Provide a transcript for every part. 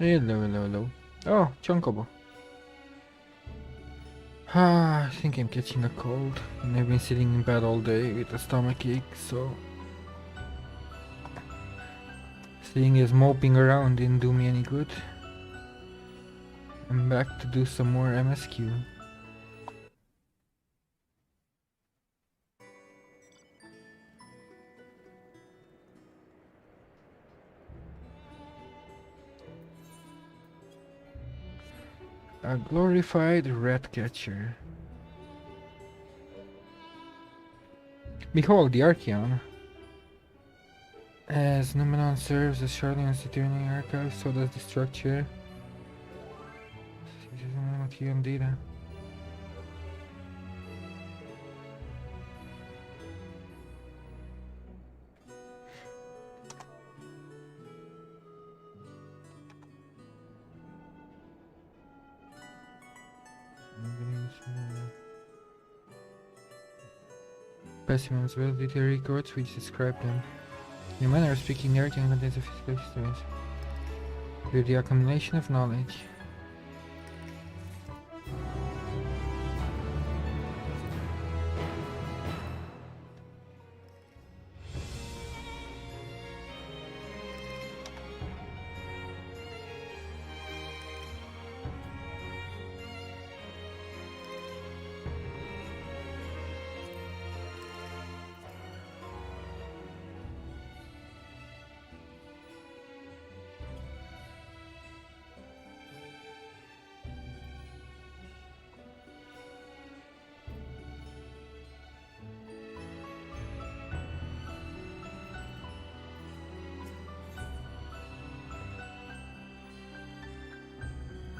Hello, hello, hello. Oh, Chunkobo. I think I'm catching a cold, and I've been sitting in bed all day with a stomach ache, so seeing as moping around didn't do me any good. I'm back to do some more MSQ. A glorified rat catcher. Behold the Archeon. As Numenon serves as Charlene's returning archive, so does the structure. Archeon data. Specimens, well detailed records which describe them. The manner of speaking, the Archeon contains a physical histories. With the accumulation of knowledge.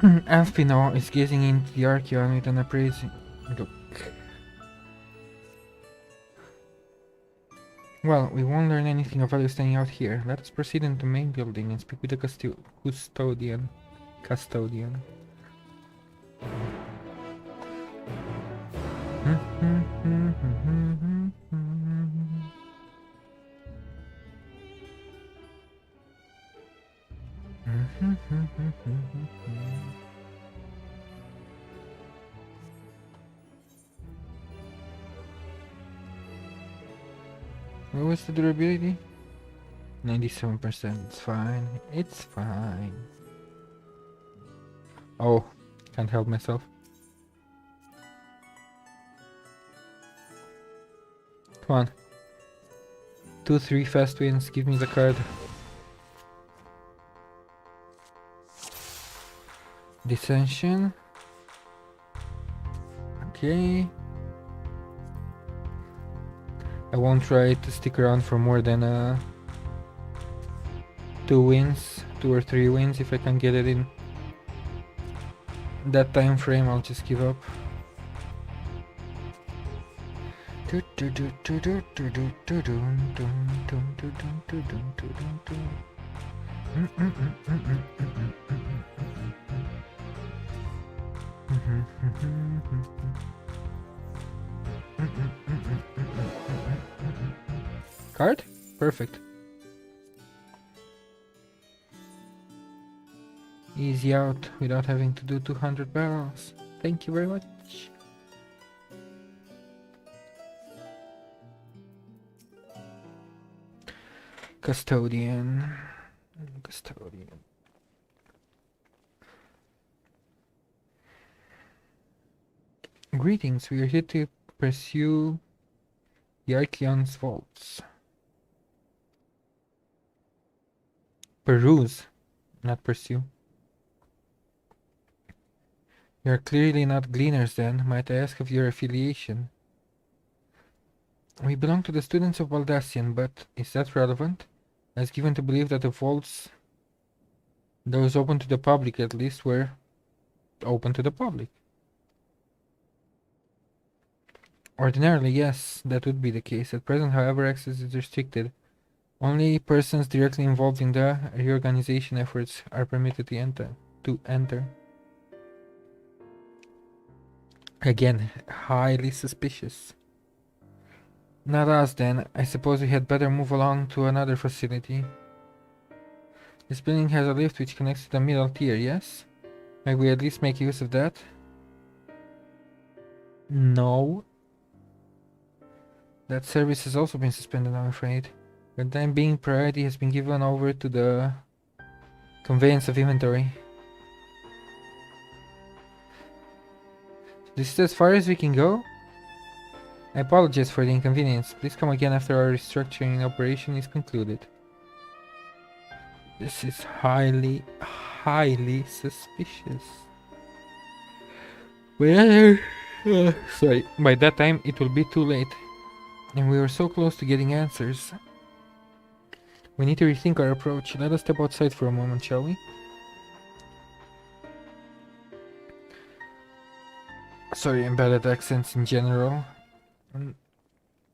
Amphinol is gazing into the Archeon with an appraising look. Well, we won't learn anything of value staying out here. Let us proceed into the main building and speak with the custodian. Custodian. What was the durability? 97%. It's fine. It's fine. Oh, can't help myself. Come on. 2-3 fast wins. Give me the card. Dissension. Okay. I won't try to stick around for more than 2 wins, 2 or 3 wins. If I can get it in that time frame, I'll just give up. Card? Perfect. Easy out without having to do 200 barrels. Thank you very much. Custodian. Custodian. Greetings, we are here to pursue the Archeon's vaults. Peruse, not pursue. You are clearly not gleaners then. Might I ask of your affiliation? We belong to the students of Baldassian, but is that relevant? I was given to believe that the vaults, those open to the public at least, were open to the public. Ordinarily, yes, that would be the case. At present, however, access is restricted. Only persons directly involved in the reorganization efforts are permitted to enter. Again, highly suspicious. Not us then. I suppose we had better move along to another facility. This building has a lift which connects to the middle tier, yes? May we at least make use of that? No. That service has also been suspended, I'm afraid. For the time being, priority has been given over to the conveyance of inventory. This is as far as we can go? I apologize for the inconvenience. Please come again after our restructuring operation is concluded. This is highly suspicious. Well, sorry. By that time, it will be too late. And we were so close to getting answers. We need to rethink our approach. Let us step outside for a moment, shall we? Sorry, I'm bad at accents in general.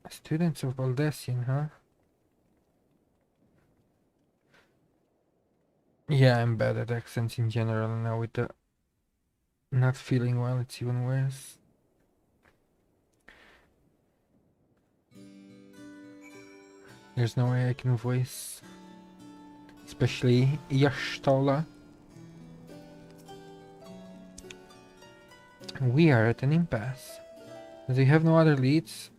Students of Baldessian, huh? Yeah, I'm bad at accents in general. Now with the not feeling well, it's even worse. There's no way I can voice, especially Yashtola. We are at an impasse. As we have no other leads,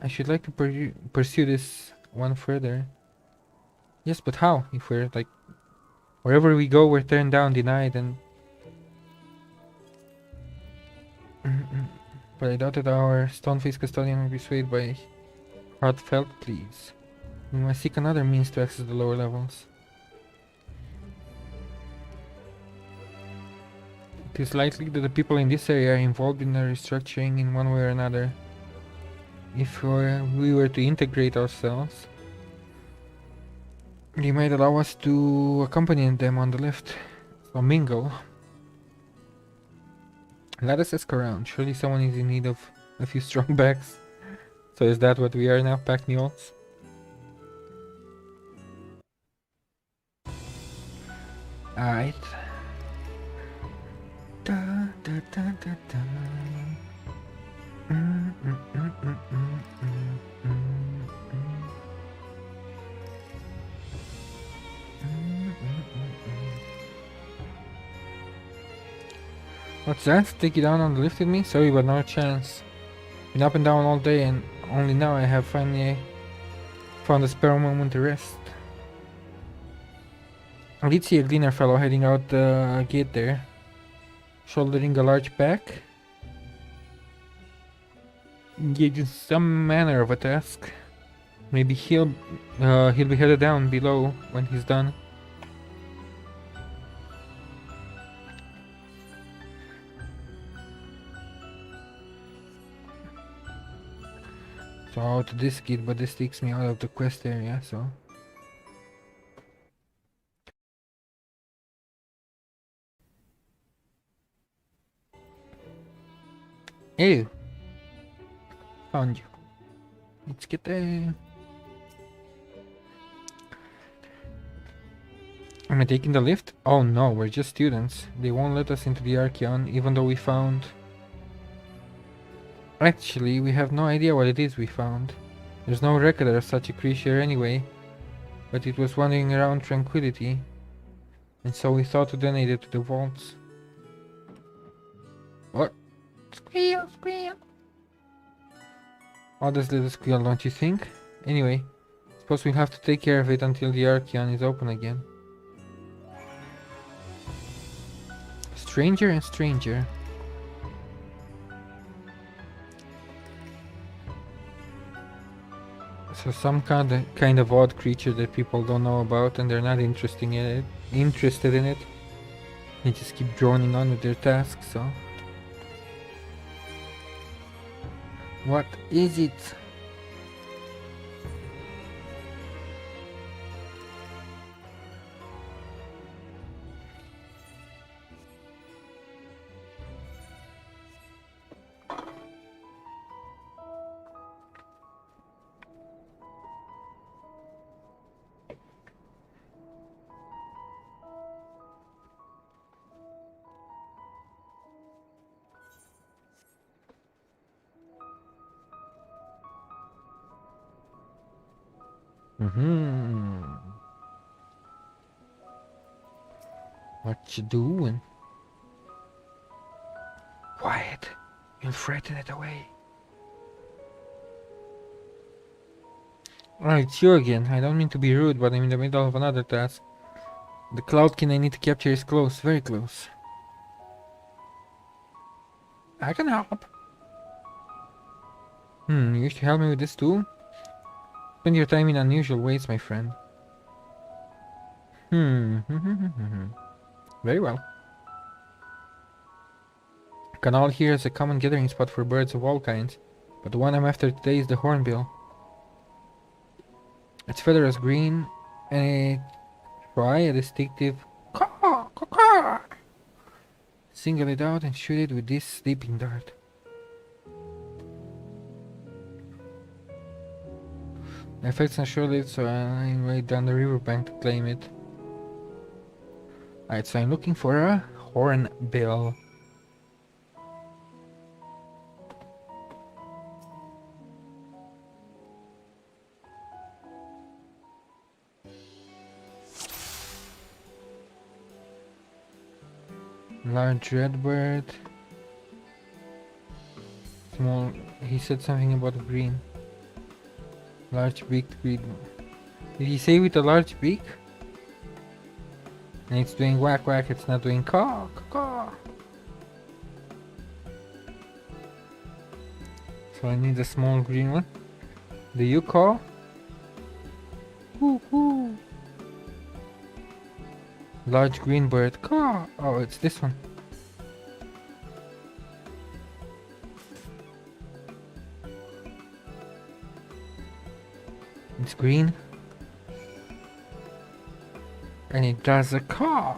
I should like to pursue this one further. Yes, but how? If we're like, wherever we go, we're turned down, denied, and... But I doubt that our stone-faced custodian will be swayed by heartfelt pleas. We must seek another means to access the lower levels. It is likely that the people in this area are involved in the restructuring in one way or another. If we were to integrate ourselves, they might allow us to accompany them on the lift. So mingle. Let us ask around. Surely someone is in need of a few strong backs. So is that what we are now, pack mules? Alright. Da, da, da, da, da. What's that? Take you down on the lift with me? Sorry, but no chance. Been up and down all day and only now I have finally found a spare moment to rest. I did see a gleaner fellow heading out the gate there, shouldering a large pack. Engaged in some manner of a task. Maybe he'll be headed down below when he's done. So out to this gate, but this takes me out of the quest area, so... Ew! Found you. Let's get there. Am I taking the lift? Oh no, we're just students. They won't let us into the Archeon, even though we found... Actually, we have no idea what it is we found. There's no record of such a creature anyway, but it was wandering around tranquility, and so we thought to donate it to the vaults. What? Squeal, squeal! Oddest little squeal, don't you think? Anyway, suppose we'll have to take care of it until the Archeon is open again. Stranger and stranger. So some kind of odd creature that people don't know about and they're not interested in it. They just keep droning on with their tasks, so... What is it? What you doing? Quiet. You'll frighten it away. Oh, it's you again. I don't mean to be rude, but I'm in the middle of another task. The cloudkin I need to capture is close, very close. I can help. You wish to help me with this too? Spend your time in unusual ways, my friend. Very well. Canal here is a common gathering spot for birds of all kinds, but the one I'm after today is the hornbill. Its feather is green, and it try a distinctive caw, caw, caw. Single it out and shoot it with this sleeping dart. The effect's not short-lived, so I'm right down the riverbank to claim it. Alright, so I'm looking for a hornbill. Large redbird. Small. He said something about green. Large beaked green. Did he say with a large beak? And it's doing whack whack, it's not doing caw caw caw. So I need a small green one. Do you caw? Woo woo. Large green bird. Caw. Oh, it's this one. It's green. And it does a caw.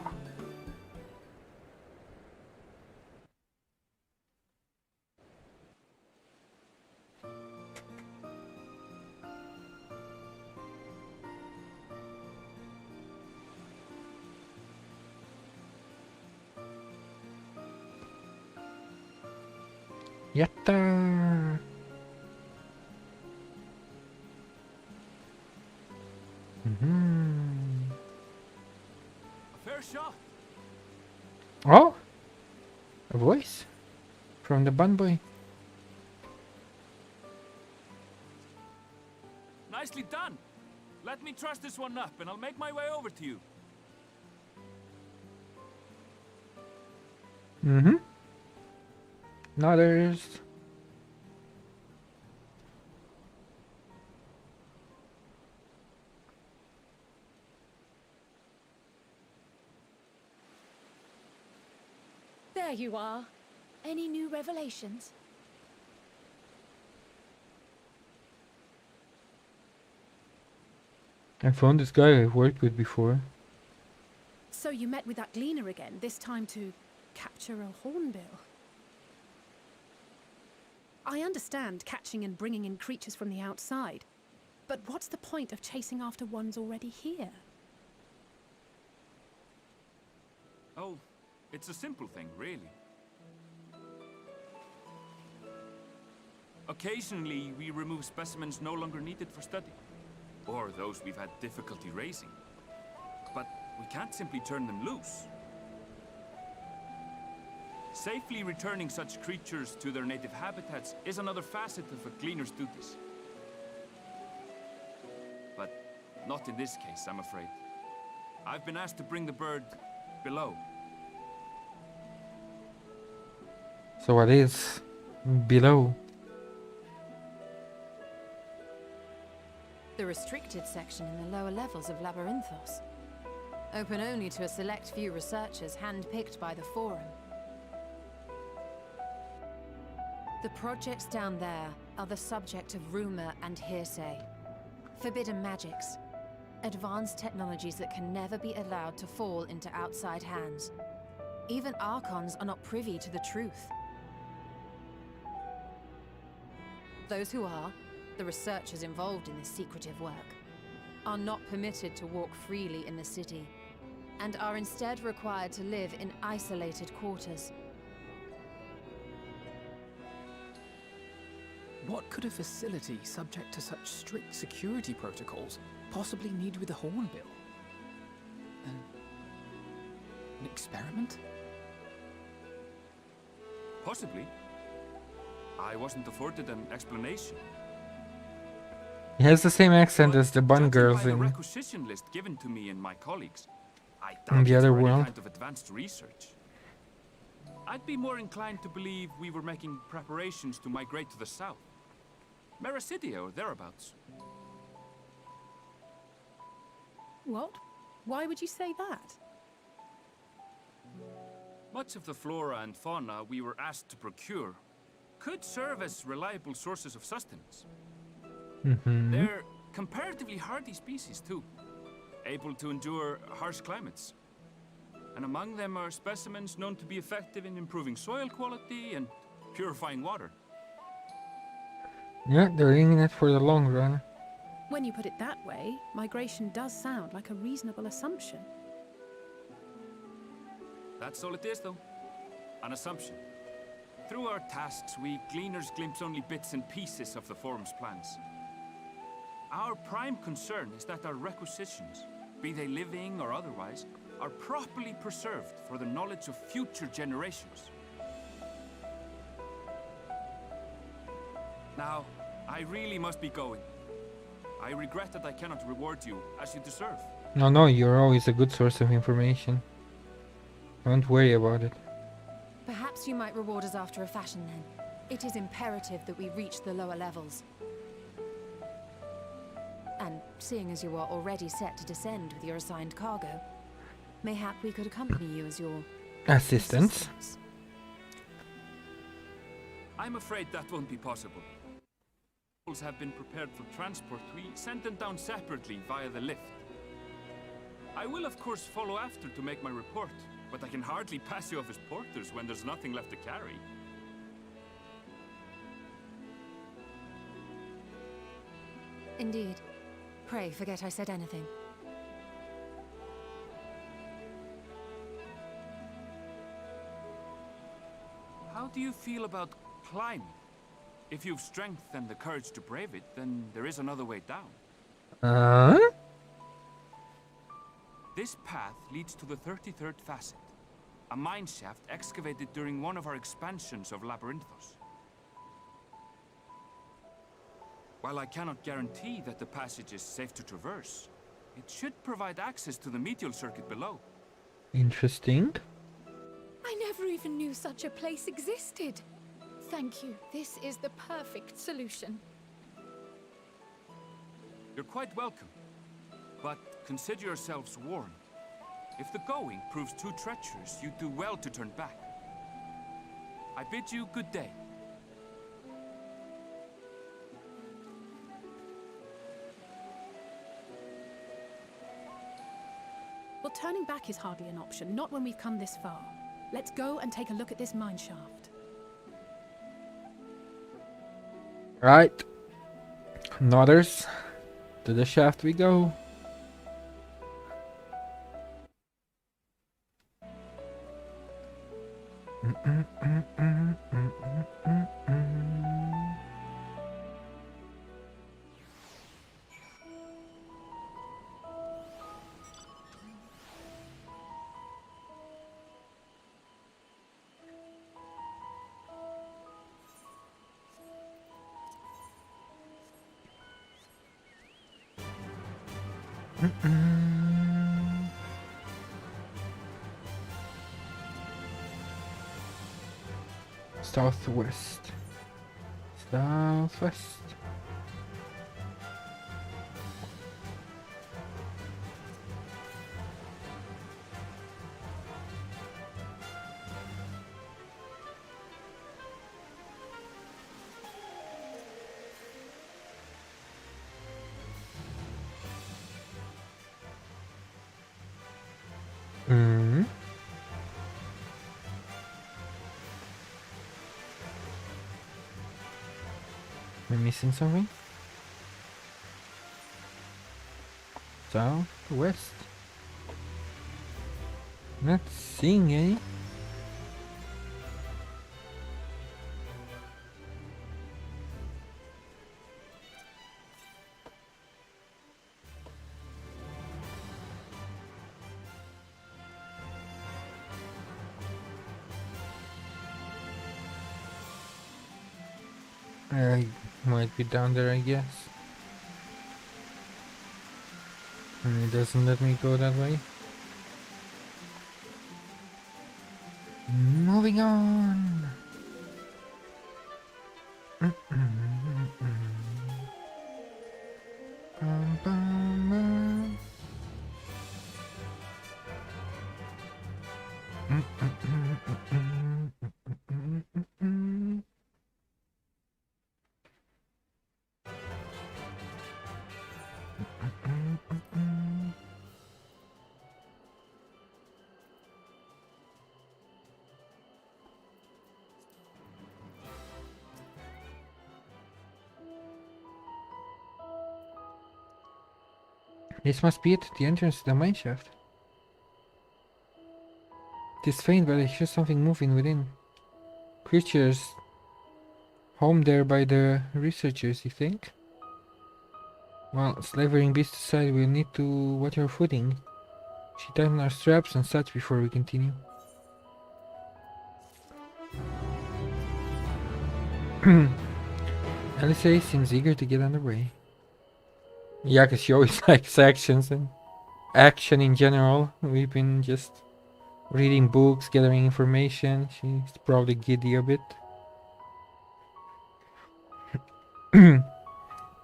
Yatta! A fair shot. Oh! A voice? From the bun boy. Nicely done. Let me truss this one up and I'll make my way over to you. Others. There you are. Any new revelations? I found this guy I've worked with before. So you met with that gleaner again, this time to capture a hornbill. I understand catching and bringing in creatures from the outside, but what's the point of chasing after ones already here? Oh, it's a simple thing, really. Occasionally, we remove specimens no longer needed for study, or those we've had difficulty raising. But we can't simply turn them loose. Safely returning such creatures to their native habitats is another facet of a cleaner's duties. But not in this case, I'm afraid. I've been asked to bring the bird below. So what is below? The restricted section in the lower levels of Labyrinthos. Open only to a select few researchers hand-picked by the Forum. The projects down there are the subject of rumor and hearsay. Forbidden magics. Advanced technologies that can never be allowed to fall into outside hands. Even Archons are not privy to the truth. Those who are, the researchers involved in this secretive work, are not permitted to walk freely in the city, and are instead required to live in isolated quarters. What could a facility subject to such strict security protocols possibly need with a hornbill? And An experiment? Possibly. I wasn't afforded an explanation. He has the same accent But as the Bun judging girls by the in requisition list given to me and my colleagues, I In doubt the it's other for any world. kind of advanced research. I'd be more inclined to believe we were making preparations to migrate to the south. Mericidia or thereabouts. What? Why would you say that? Much of the flora and fauna we were asked to procure could serve as reliable sources of sustenance. Mm-hmm. They're comparatively hardy species too, able to endure harsh climates. And among them are specimens known to be effective in improving soil quality and purifying water. Yeah, they're in it for the long run. When you put it that way, migration does sound like a reasonable assumption. That's all it is, though. An assumption. Through our tasks, we gleaners glimpse only bits and pieces of the forum's plans. Our prime concern is that our requisitions, be they living or otherwise, are properly preserved for the knowledge of future generations. Now, I really must be going. I regret that I cannot reward you as you deserve. No, you're always a good source of information. Don't worry about it. Perhaps you might reward us after a fashion then. It is imperative that we reach the lower levels. And seeing as you are already set to descend with your assigned cargo, mayhap we could accompany you as your Assistance. I'm afraid that won't be possible. Vehicles have been prepared for transport. We sent them down separately via the lift. I will of course follow after to make my report, but I can hardly pass you off as porters when there's nothing left to carry. Indeed. Pray forget I said anything. How do you feel about climbing? If you've strength and the courage to brave it, then there is another way down. This path leads to the 33rd facet, a mine shaft excavated during one of our expansions of Labyrinthos. While I cannot guarantee that the passage is safe to traverse, it should provide access to the medial circuit below. Interesting. I never even knew such a place existed. Thank you. This is the perfect solution. You're quite welcome, but consider yourselves warned. If the going proves too treacherous, you do well to turn back. I bid you good day. Well, turning back is hardly an option, not when we've come this far. Let's go and take a look at this mine shaft. Right. Nodders. To the shaft we go. Southwest. Southwest. Hmm. Am I missing something? South, west. Not seeing any. I might be down there, I guess. And it doesn't let me go that way. Moving on. Bum, bum, bum. This must be it, the entrance to the mineshaft. It is faint, but I hear something moving within. Creatures home there by the researchers, you think? Well, slavering beasts aside, we'll need to watch our footing. She tighten our straps and such before we continue. LSA seems eager to get underway. Yeah, 'cause she always likes actions and action in general. We've been just reading books, gathering information. She's probably giddy a bit.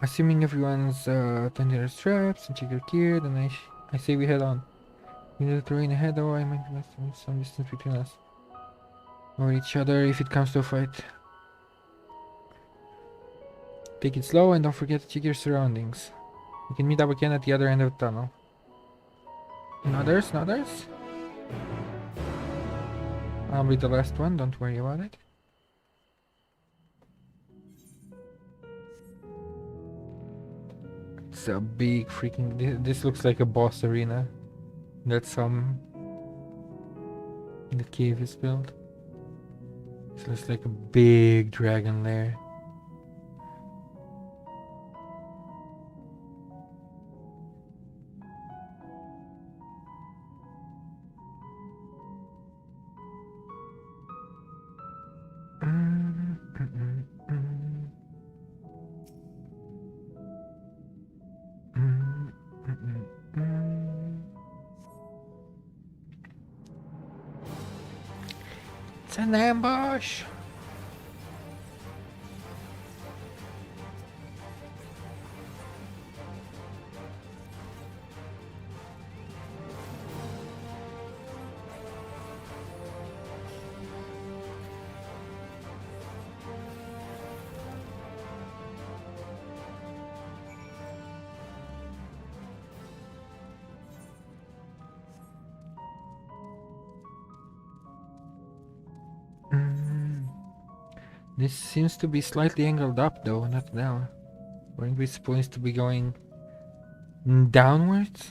Assuming everyone's tightened their straps and check their gear, then I say we head on. We know the terrain ahead, though I might be some distance between us or each other if it comes to a fight. Take it slow and don't forget to check your surroundings. We can meet up again at the other end of the tunnel. Others? I'll be the last one, don't worry about it. It's a big freaking... This looks like a boss arena that the cave is built. This looks like a big dragon lair. It's an ambush! This seems to be slightly angled up though, not down. Weren't we supposed to be going downwards?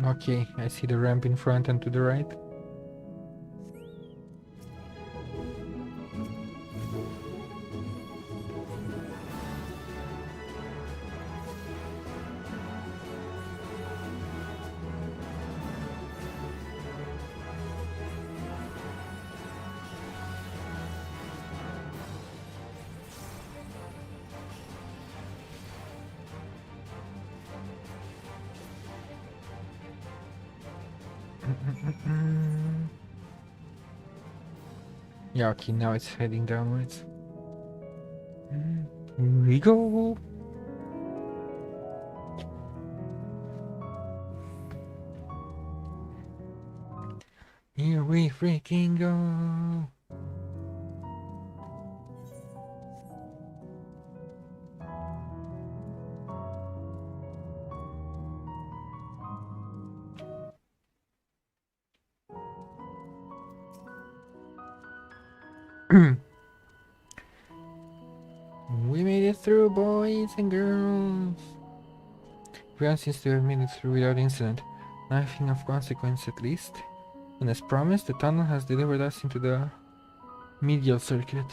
Okay, I see the ramp in front and to the right. Yeah, okay, now it's heading downwards. Here we go! Here we freaking go! We made it. through, boys and girls. Everyone seems to have made it through without incident. Nothing of consequence, at least. And as promised, the tunnel has delivered us into the medial circuit.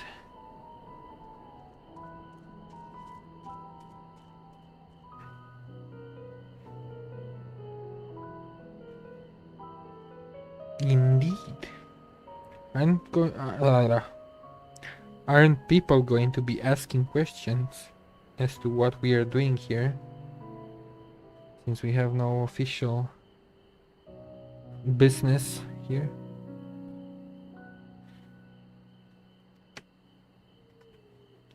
Indeed. Aren't people going to be asking questions as to what we are doing here? Since we have no official business here.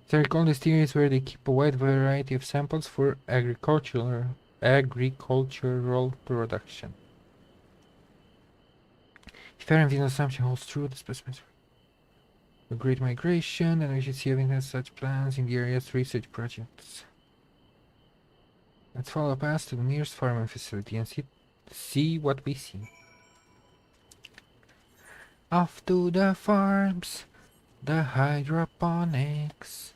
So I recall this theory is where they keep a wide variety of samples for agricultural production. If Aaron's assumption holds true, the specimens a great migration, and we should see evidence of such plans in the area's research projects. Let's follow past to the nearest farming facility and see what we see. Off to the farms, the hydroponics.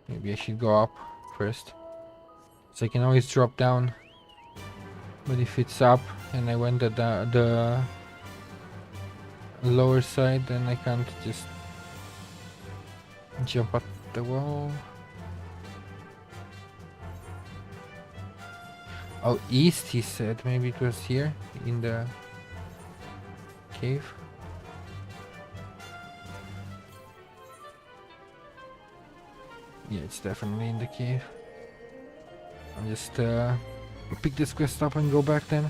Maybe I should go up first, so I can always drop down. But if it's up and I went at the lower side, then I can't just jump up the wall. Oh, east, he said. Maybe it was here in the cave. Yeah, it's definitely in the cave. I'll just pick this quest up and go back then.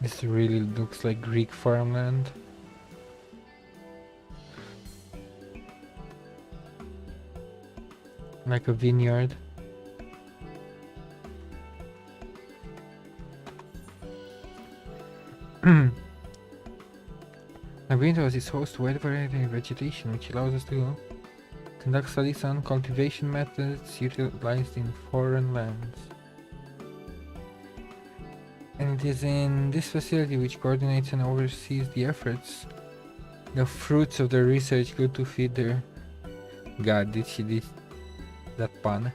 This really looks like Greek farmland. Like a vineyard. Greenhouse is host to wide variety of vegetation, which allows us to conduct studies on cultivation methods utilized in foreign lands. And it is in this facility which coordinates and oversees the efforts, the fruits of their research go to feed their... God, did she did that pun?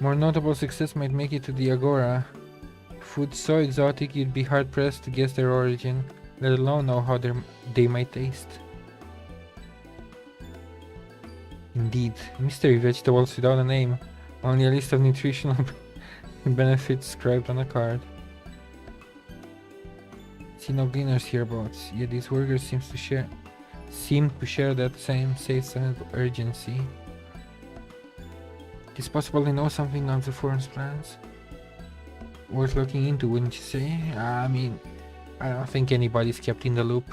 More notable success might make it to the Agora. Food so exotic you'd be hard-pressed to guess their origin, let alone know how they might taste. Indeed, mystery vegetables without a name, only a list of nutritional benefits scribed on a card. See no gleaners hereabouts, yet these workers seem to share that same safe sense of urgency. It is possible they know something of the foreign's plans. Worth looking into, wouldn't you say? I mean, I don't think anybody's kept in the loop.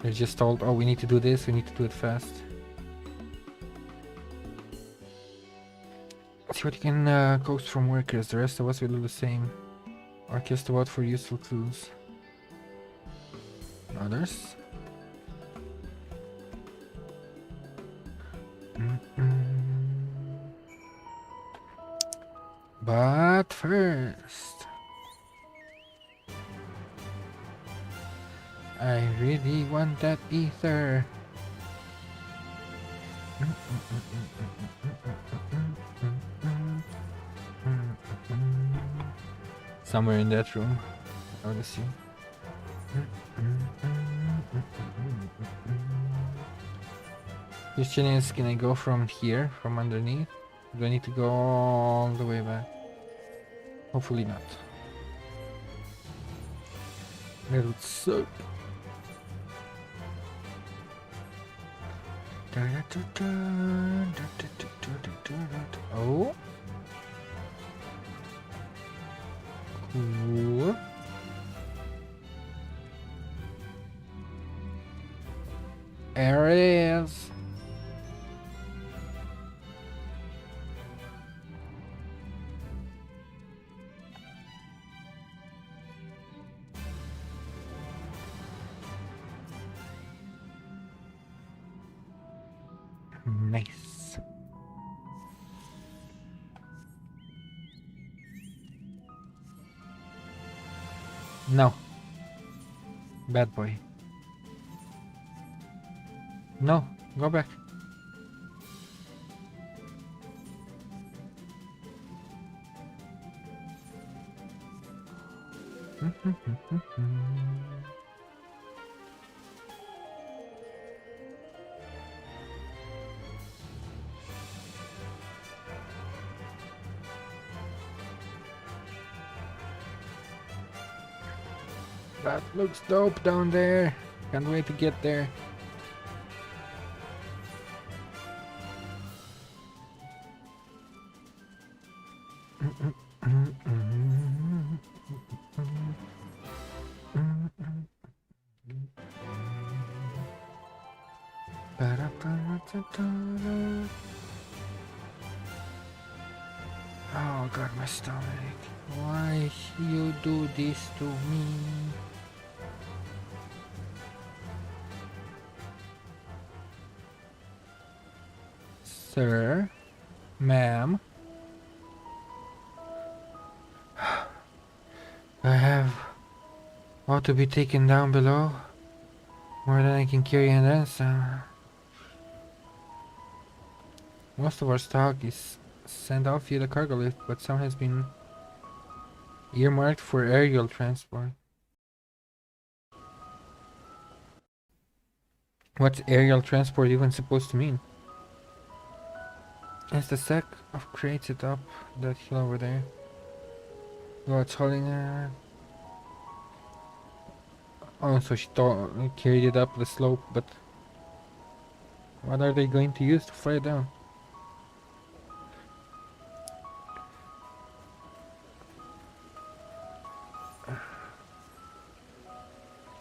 They're just told, oh, we need to do this, we need to do it fast. See what you can coax from workers, the rest of us will do the same. Or cast about for useful clues. Others? But first, I really want that ether. Somewhere in that room, I would assume. Question is, can I go from here, from underneath? Do I need to go all the way back? Hopefully not. That would suck. Oh. Cool. There it is. Nice. No. Bad boy. No, go back. That looks dope down there. Can't wait to get there. Oh god, my stomach. Why you do this to me? Sir? Ma'am? I have ought to be taken down below. More than I can carry and then some. Most of our stock is sent out via the cargo lift, but some has been earmarked for aerial transport. What's aerial transport even supposed to mean? It's the sack of crates it up that hill over there. Well, it's holding oh, so she carried it up the slope, but what are they going to use to fly it down?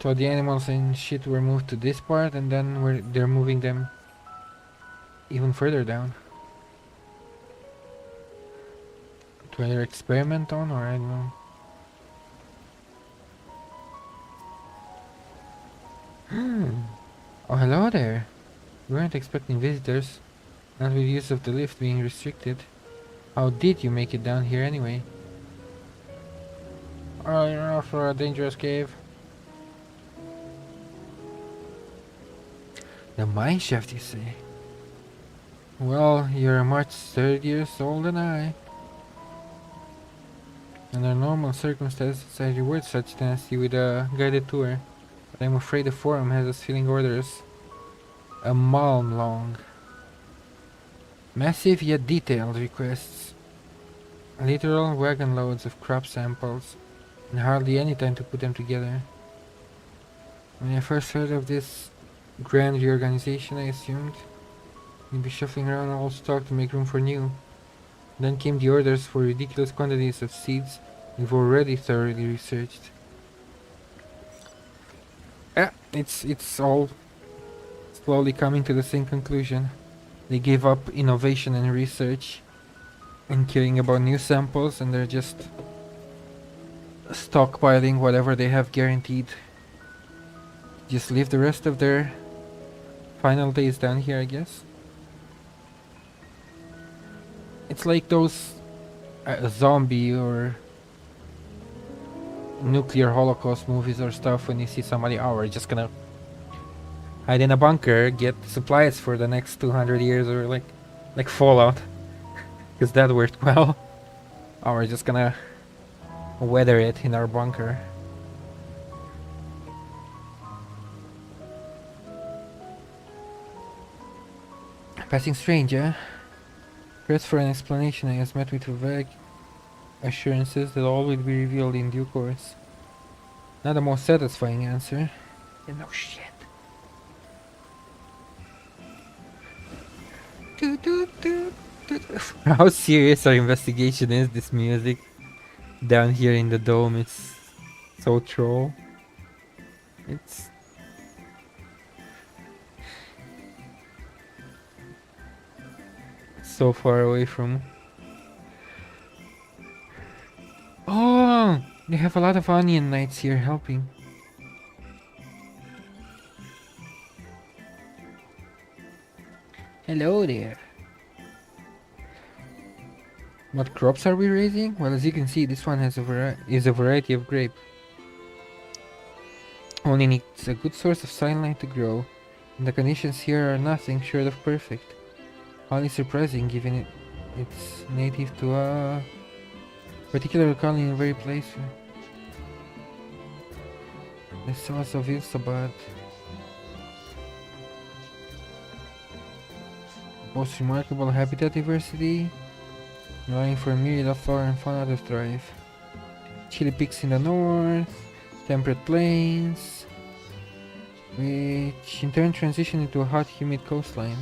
So the animals and shit were moved to this part, and then they're moving them even further down. To either experiment on, or I don't know. Oh, hello there. We weren't expecting visitors, not with use of the lift being restricted. How did you make it down here anyway? Oh, you're off for a dangerous cave. The mine shaft, you say? Well, you're much 30 years older than I. Under normal circumstances, I reward such tenacity with a guided tour, but I'm afraid the forum has us filling orders a mile long. Massive yet detailed requests. Literal wagon loads of crop samples, and hardly any time to put them together. When I first heard of this grand reorganization, I assumed we'd be shuffling around old stock to make room for new. Then came the orders for ridiculous quantities of seeds we've already thoroughly researched. It's all slowly coming to the same conclusion. They gave up innovation and research and caring about new samples, and they're just stockpiling whatever they have guaranteed. Just leave the rest of their final days down here, I guess. It's like those zombie or nuclear holocaust movies or stuff, when you see somebody, oh, we're just gonna hide in a bunker, get supplies for the next 200 years, or like Fallout, because that worked well. Oh, we're just gonna weather it in our bunker. Passing strange, eh? Pressed for an explanation, I was met with vague assurances that all will be revealed in due course. Not the most satisfying answer. No shit. How serious our investigation is, this music down here in the dome, it's so troll. It's so far away from... Oh, they have a lot of onion knights here helping. Hello there. What crops are we raising? Well, as you can see, this one has a variety of grape. Only needs a good source of sunlight to grow, and the conditions here are nothing short of perfect. Highly surprising given it's native to a particular colony in very place. The sauce of Ilsabad. Most remarkable habitat diversity, allowing for a myriad of flora and fauna to thrive. Chili peaks in the north, temperate plains, which in turn transition into a hot, humid coastline.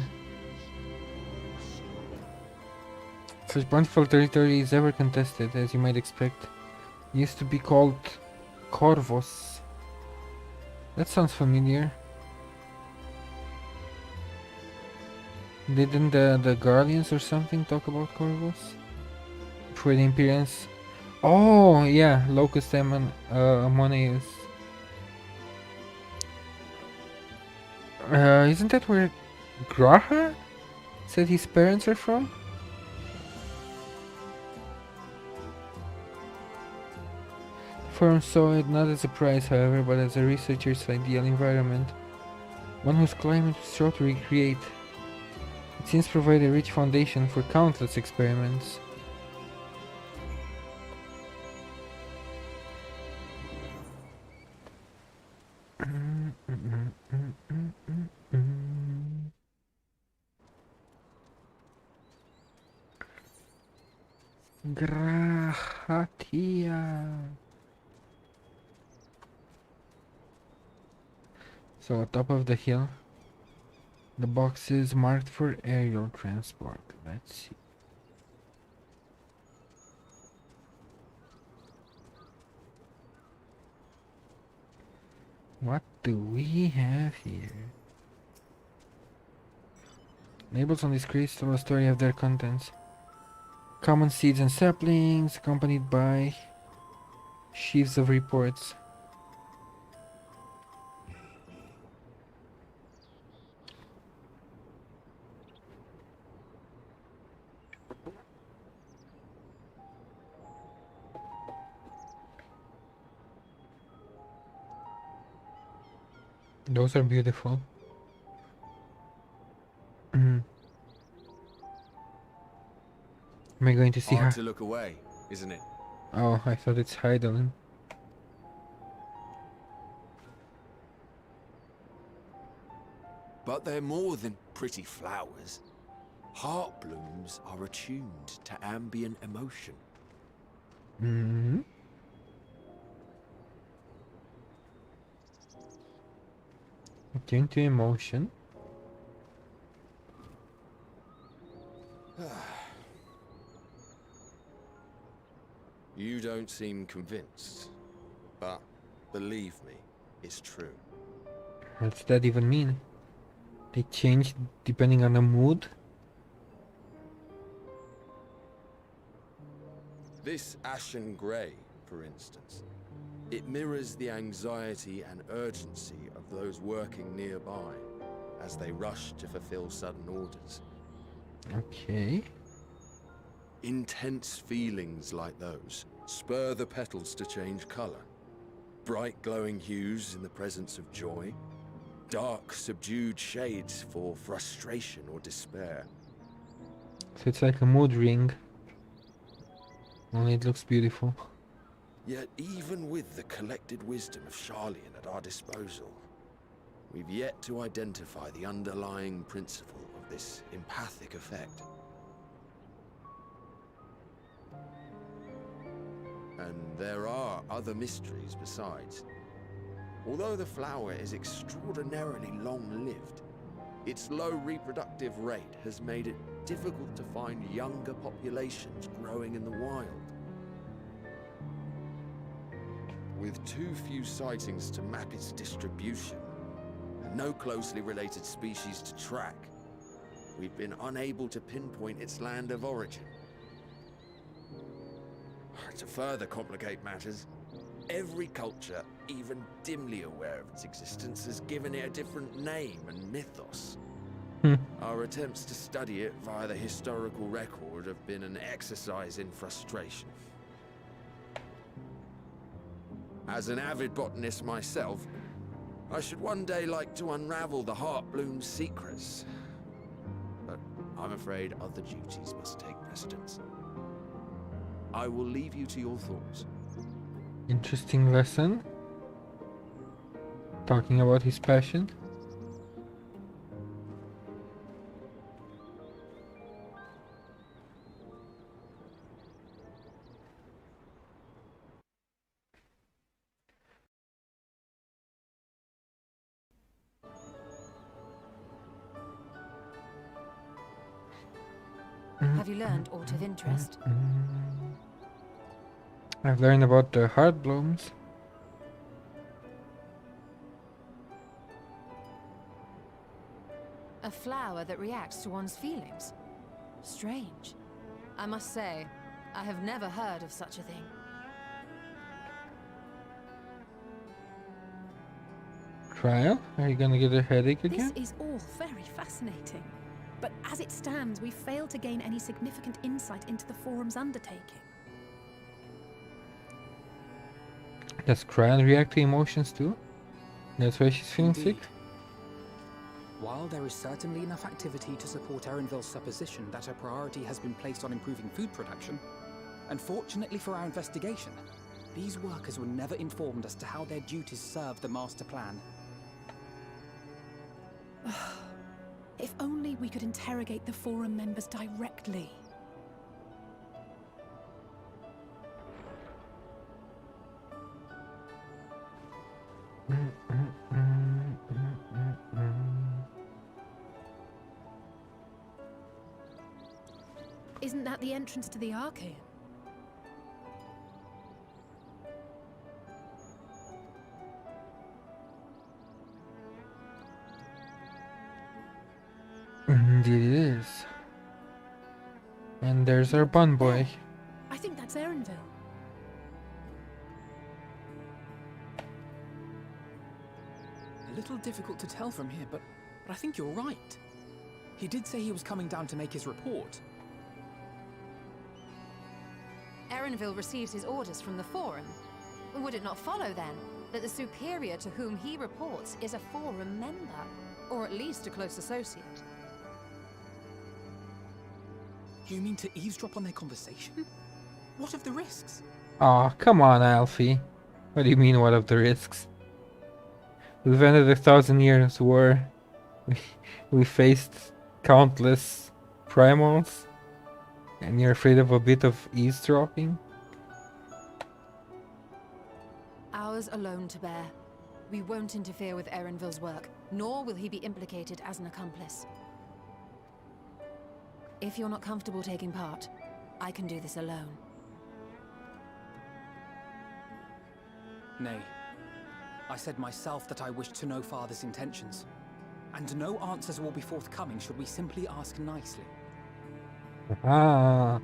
Such bountiful territory is ever contested, as you might expect. It used to be called Corvos. That sounds familiar. Didn't the Guardians or something talk about Corvos? For the Imperials? Oh, yeah, Locust Amoneus. Isn't that where Graha said his parents are from? Firm saw it not as a prize, however, but as a researcher's ideal environment, one whose climate was sure to recreate. It seems to provide a rich foundation for countless experiments. Grahatia. So, top of the hill, the box is marked for aerial transport. Let's see. What do we have here? Labels on these crates tell a story of their contents. Common seeds and saplings, accompanied by sheaves of reports. Those are beautiful. Am I going to see her? Hard to look away, isn't it? Oh, I thought it's Heidelin. But they're more than pretty flowers. Heart blooms are attuned to ambient emotion. Mm-hmm. Attuned to emotion. You don't seem convinced, but believe me, it's true. What's that even mean? They change depending on the mood? This ashen grey, for instance, it mirrors the anxiety and urgency of those working nearby as they rush to fulfill sudden orders. Okay. Intense feelings like those spur the petals to change color. Bright glowing hues in the presence of joy. Dark subdued shades for frustration or despair. So it's like a mood ring. Only it looks beautiful. Yet even with the collected wisdom of Charlian at our disposal, we've yet to identify the underlying principle of this empathic effect. And there are other mysteries besides. Although the flower is extraordinarily long-lived, its low reproductive rate has made it difficult to find younger populations growing in the wild. With too few sightings to map its distribution, and no closely related species to track, we've been unable to pinpoint its land of origin. To further complicate matters, every culture, even dimly aware of its existence, has given it a different name and mythos. Our attempts to study it via the historical record have been an exercise in frustration. As an avid botanist myself, I should one day like to unravel the Heartbloom's secrets. But I'm afraid other duties must take precedence. I will leave you to your thoughts. Interesting lesson. Talking about his passion. Have you learned aught of interest? I've learned about the Heartblooms. A flower that reacts to one's feelings? Strange. I must say, I have never heard of such a thing. Trial? Are you gonna get a headache again? This is all very fascinating. But as it stands, we've failed to gain any significant insight into the forum's undertaking. Does Cryon react to emotions too? That's why she's feeling sick? Indeed. While there is certainly enough activity to support Erenville's supposition that a priority has been placed on improving food production, unfortunately for our investigation, these workers were never informed as to how their duties serve the master plan. If only we could interrogate the forum members directly. Isn't that the entrance to the Archaean? Indeed it is. And there's our bun boy. I think that's Erenville. A little difficult to tell from here, but I think you're right. He did say he was coming down to make his report. Erenville receives his orders from the Forum. Would it not follow, then, that the superior to whom he reports is a Forum member? Or at least a close associate? You mean to eavesdrop on their conversation? What of the risks? Aw, come on, Alfie. What do you mean, what of the risks? We've ended 1,000 years war. We faced countless primals. And you're afraid of a bit of eavesdropping? Ours alone to bear. We won't interfere with Erenville's work, nor will he be implicated as an accomplice. If you're not comfortable taking part, I can do this alone. Nay. I said myself that I wished to know Father's intentions. And no answers will be forthcoming should we simply ask nicely. Ah.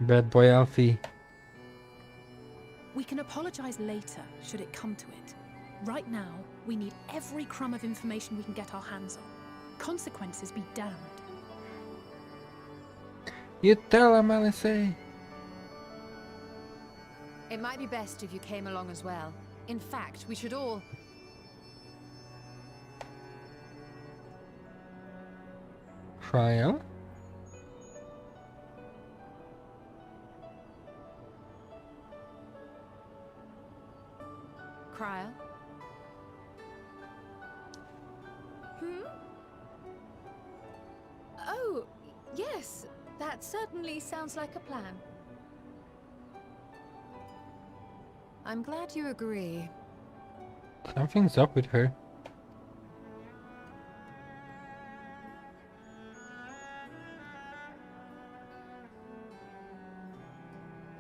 Bad boy Alfie. We can apologize later, should it come to it. Right now, we need every crumb of information we can get our hands on. Consequences be damned. You tell him, Alice. It might be best if you came along as well. In fact, we should all... Trial? Cryo? Oh, yes. That certainly sounds like a plan. I'm glad you agree. Something's up with her.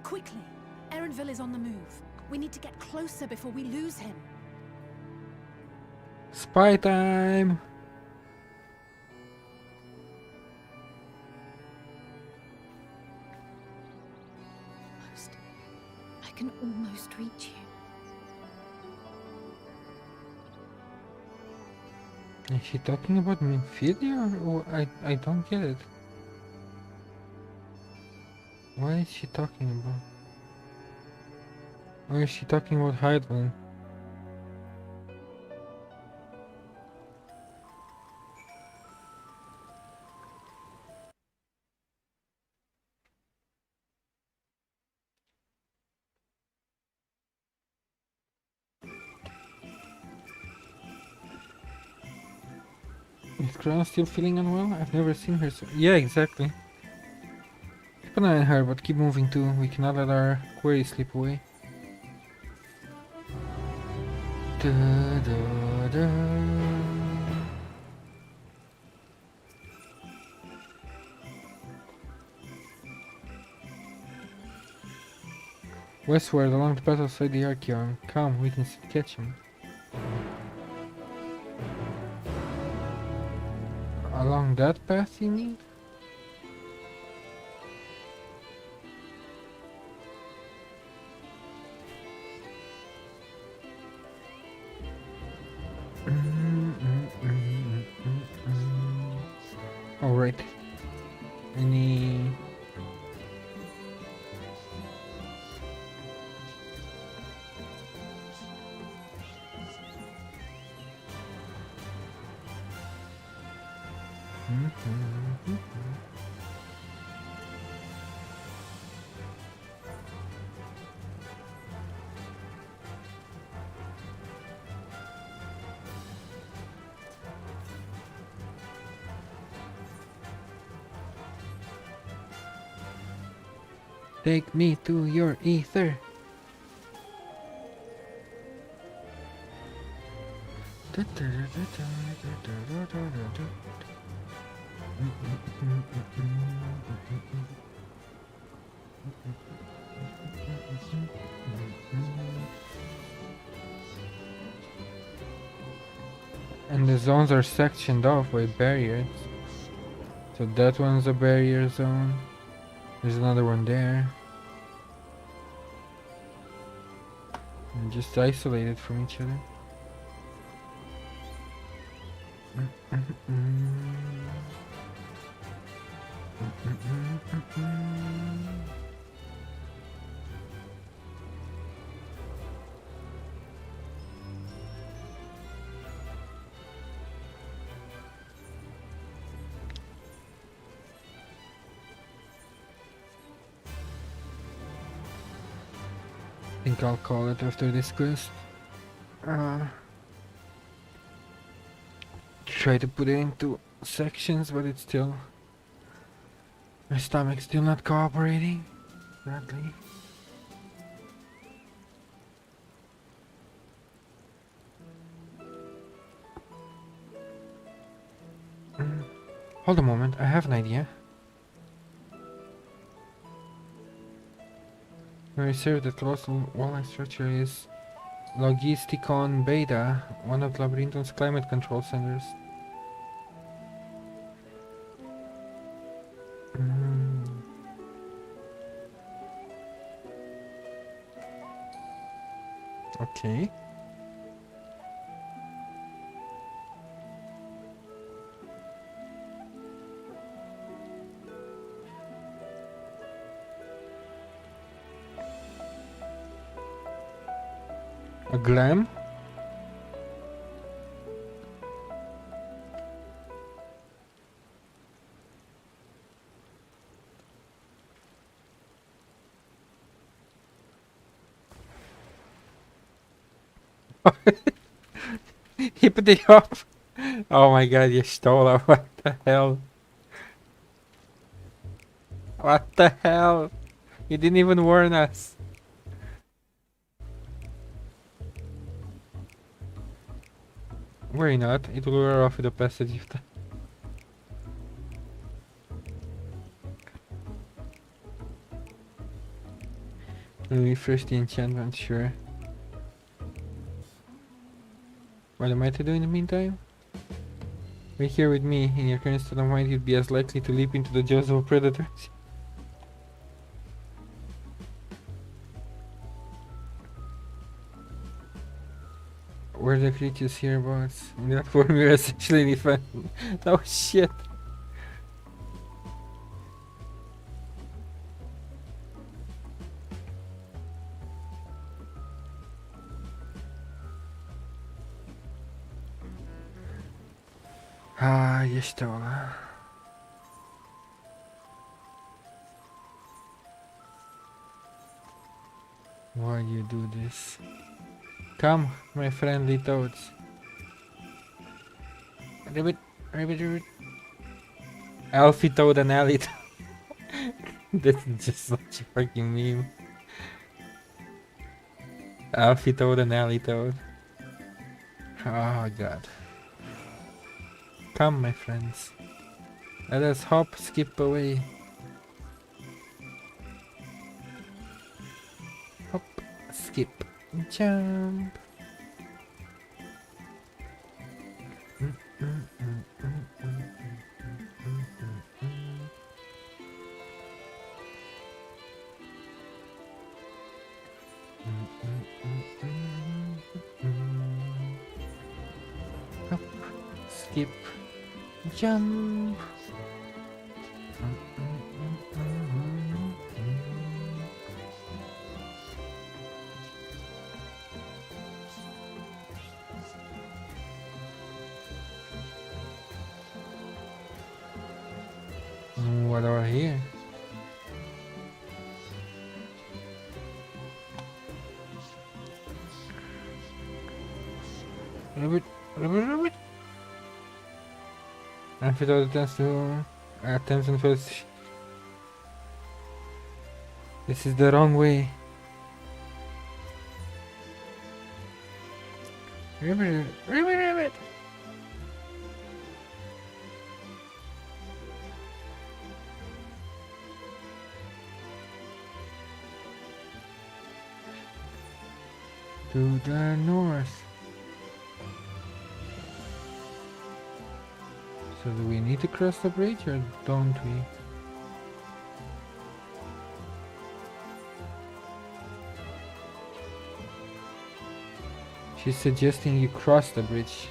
Quickly! Erenville is on the move. We need to get closer before we lose him. Spy time! I can almost reach you. Is she talking about Nymphidia or I don't get it. What is she talking about? Or is she talking about Hydeland? Is Crown still feeling unwell? I've never seen her so... Yeah, exactly. Keep an eye on her, but keep moving too. We cannot let our query slip away. Da, da, da. Westward, along the path outside the Archeon. Come, we can catch him. Along that path, you mean? Alright. Any... Take me to your ether. And the zones are sectioned off by barriers. So that one's a barrier zone. There's another one there. And just isolated from each other. I think I'll call it after this quest. Try to put it into sections, but it's still... my stomach's still not cooperating. Sadly. Hold a moment, I have an idea. We reserve that colossal wall-like structure is Logisticon Beta, one of Labyrinthon's climate control centers. Okay. A glam? He put it off. Oh my god, you stole it. What the hell? What the hell? You didn't even warn us. Worry not, it will wear off with the passage of time. Refresh the enchantment, sure. What am I to do in the meantime? Wait here with me. In your current state of mind, you'd be as likely to leap into the jaws of a predator. were the creatures hereabouts? In that form, we are essentially defending. Oh shit! Yeshtola. Why you do this? Come, my friendly toads. Ribbit, ribbit, ribbit. Alfie toad and Ellie toad. This is just such a freaking meme. Alfie toad and Ellie toad. Oh god. Come, my friends. Let us hop, skip away. Hop, skip, jump. Hop, skip, jump. What are here? Rabbit, rabbit, rabbit. And without attempts to attention first. This is the wrong way. Rabbit, rabbit, rabbit. To the north. So do we need to cross the bridge or don't we? She's suggesting you cross the bridge.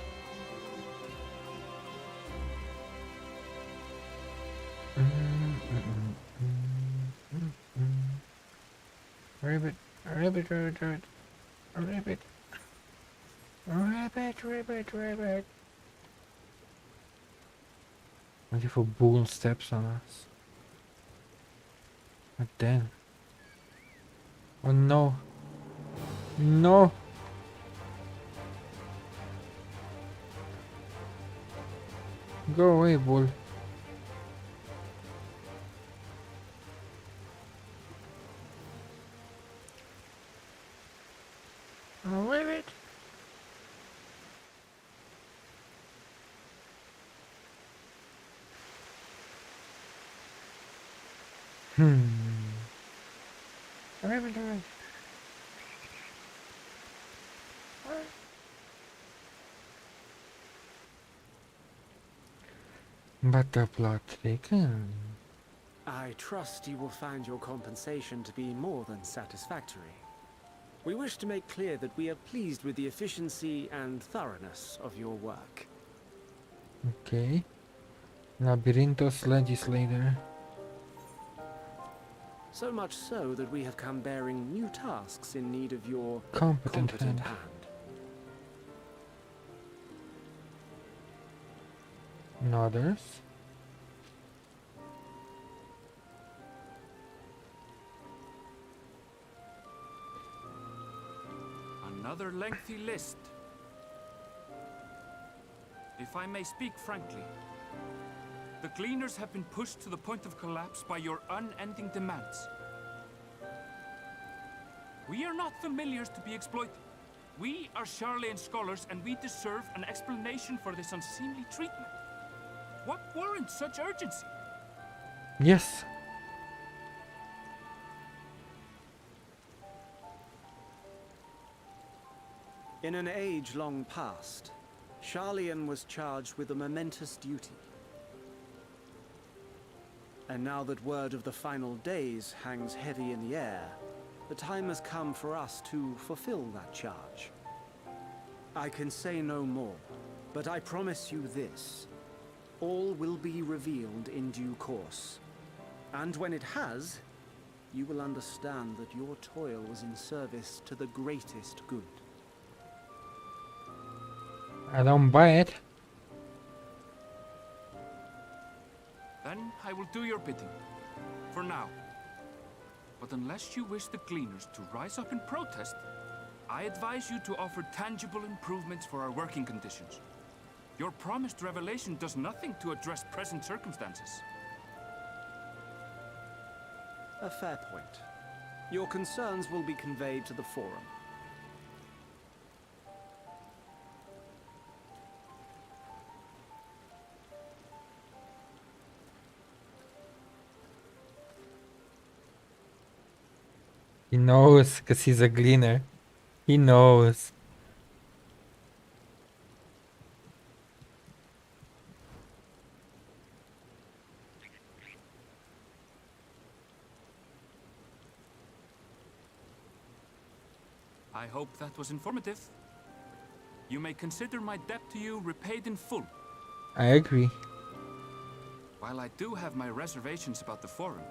Rabbit, rabbit, rabbit, rabbit, rabbit, rabbit, rabbit, rabbit. What if a bull steps on us? What then? Oh no! No! Go away, bull. Oh, rabbit! Rabbit, rabbit. But the plot thickens. I trust you will find your compensation to be more than satisfactory. We wish to make clear that we are pleased with the efficiency and thoroughness of your work. Okay. Labyrinthos legislator. So much so that we have come bearing new tasks in need of your Competent competent hand. hand. Others. Another lengthy list. If I may speak frankly, the Gleaners have been pushed to the point of collapse by your unending demands. We are not familiars to be exploited. We are Charlean scholars, and we deserve an explanation for this unseemly treatment. What warrants such urgency? Yes. In an age long past, Charlean was charged with a momentous duty. And now that word of the final days hangs heavy in the air, the time has come for us to fulfill that charge. I can say no more, but I promise you this. All will be revealed in due course. And when it has, you will understand that your toil was in service to the greatest good. I don't buy it. Then I will do your bidding. For now. But unless you wish the Gleaners to rise up in protest, I advise you to offer tangible improvements for our working conditions. Your promised revelation does nothing to address present circumstances. A fair point. Your concerns will be conveyed to the Forum. He knows, because he's a Gleaner. He knows. I hope that was informative. You may consider my debt to you repaid in full. I agree. While I do have my reservations about the Forum,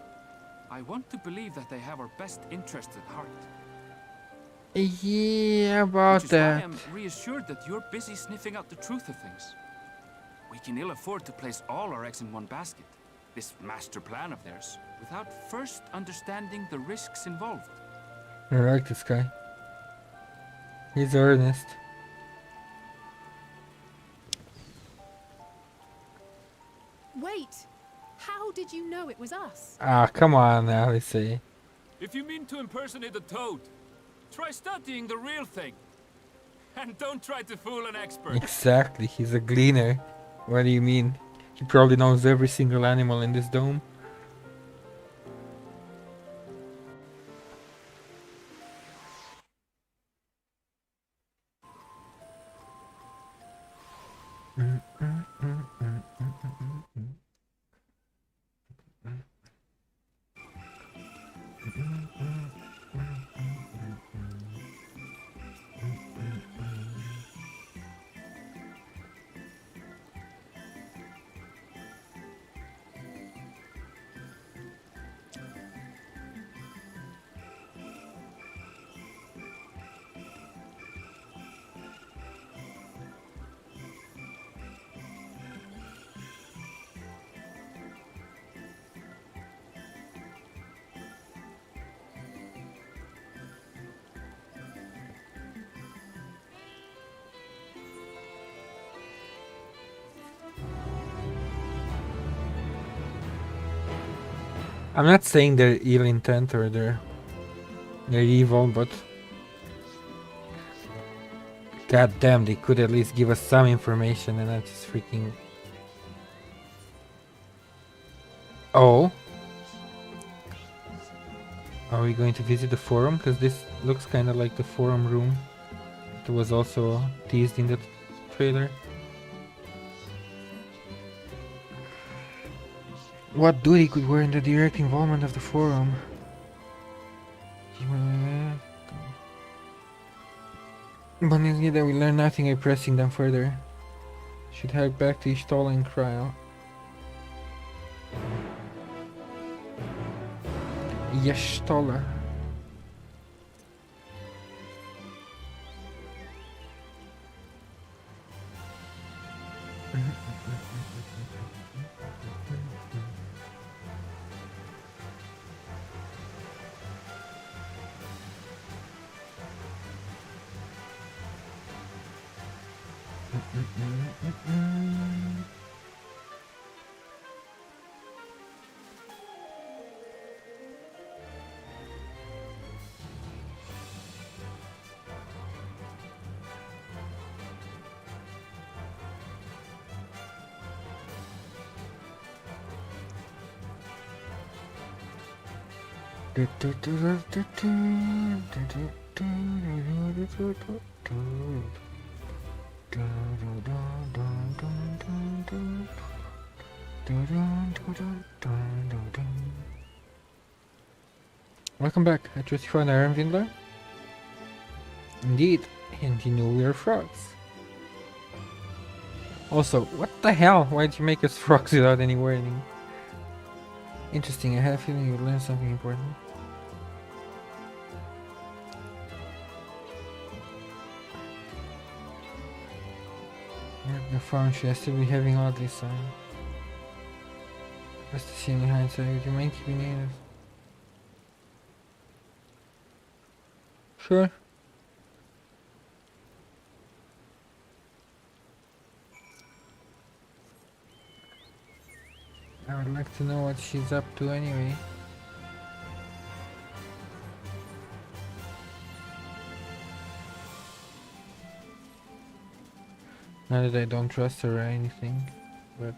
I want to believe that they have our best interests at heart. Yeah, about Which is why that. I'm reassured that you're busy sniffing out the truth of things. We can ill afford to place all our eggs in one basket, this master plan of theirs, without first understanding the risks involved. I like this guy. He's earnest. Wait! How did you know it was us? Ah, come on, Alice. If you mean to impersonate a toad, try studying the real thing. And don't try to fool an expert. Exactly, he's a Gleaner. What do you mean? He probably knows every single animal in this dome. I'm not saying they're ill intent or they're evil, but god damn, they could at least give us some information and not just freaking. Oh, are we going to visit the Forum? Because this looks kind of like the Forum room. It was also teased in the trailer. What duty could wear in the direct involvement of the Forum? But neither we learn nothing by pressing them further. Should head back to Ishtola and cry out. Yashtola. Welcome back. I trust you found Iron Vindler? Indeed. And he knew we were frogs. Also, what the hell? Why'd you make us frogs without any warning? Interesting, I had a feeling you would learn something important. The farm should still be having all these signs. Just to see in hindsight, would you mind keeping it? Sure. I would like to know what she's up to anyway. Not that I don't trust her or anything, but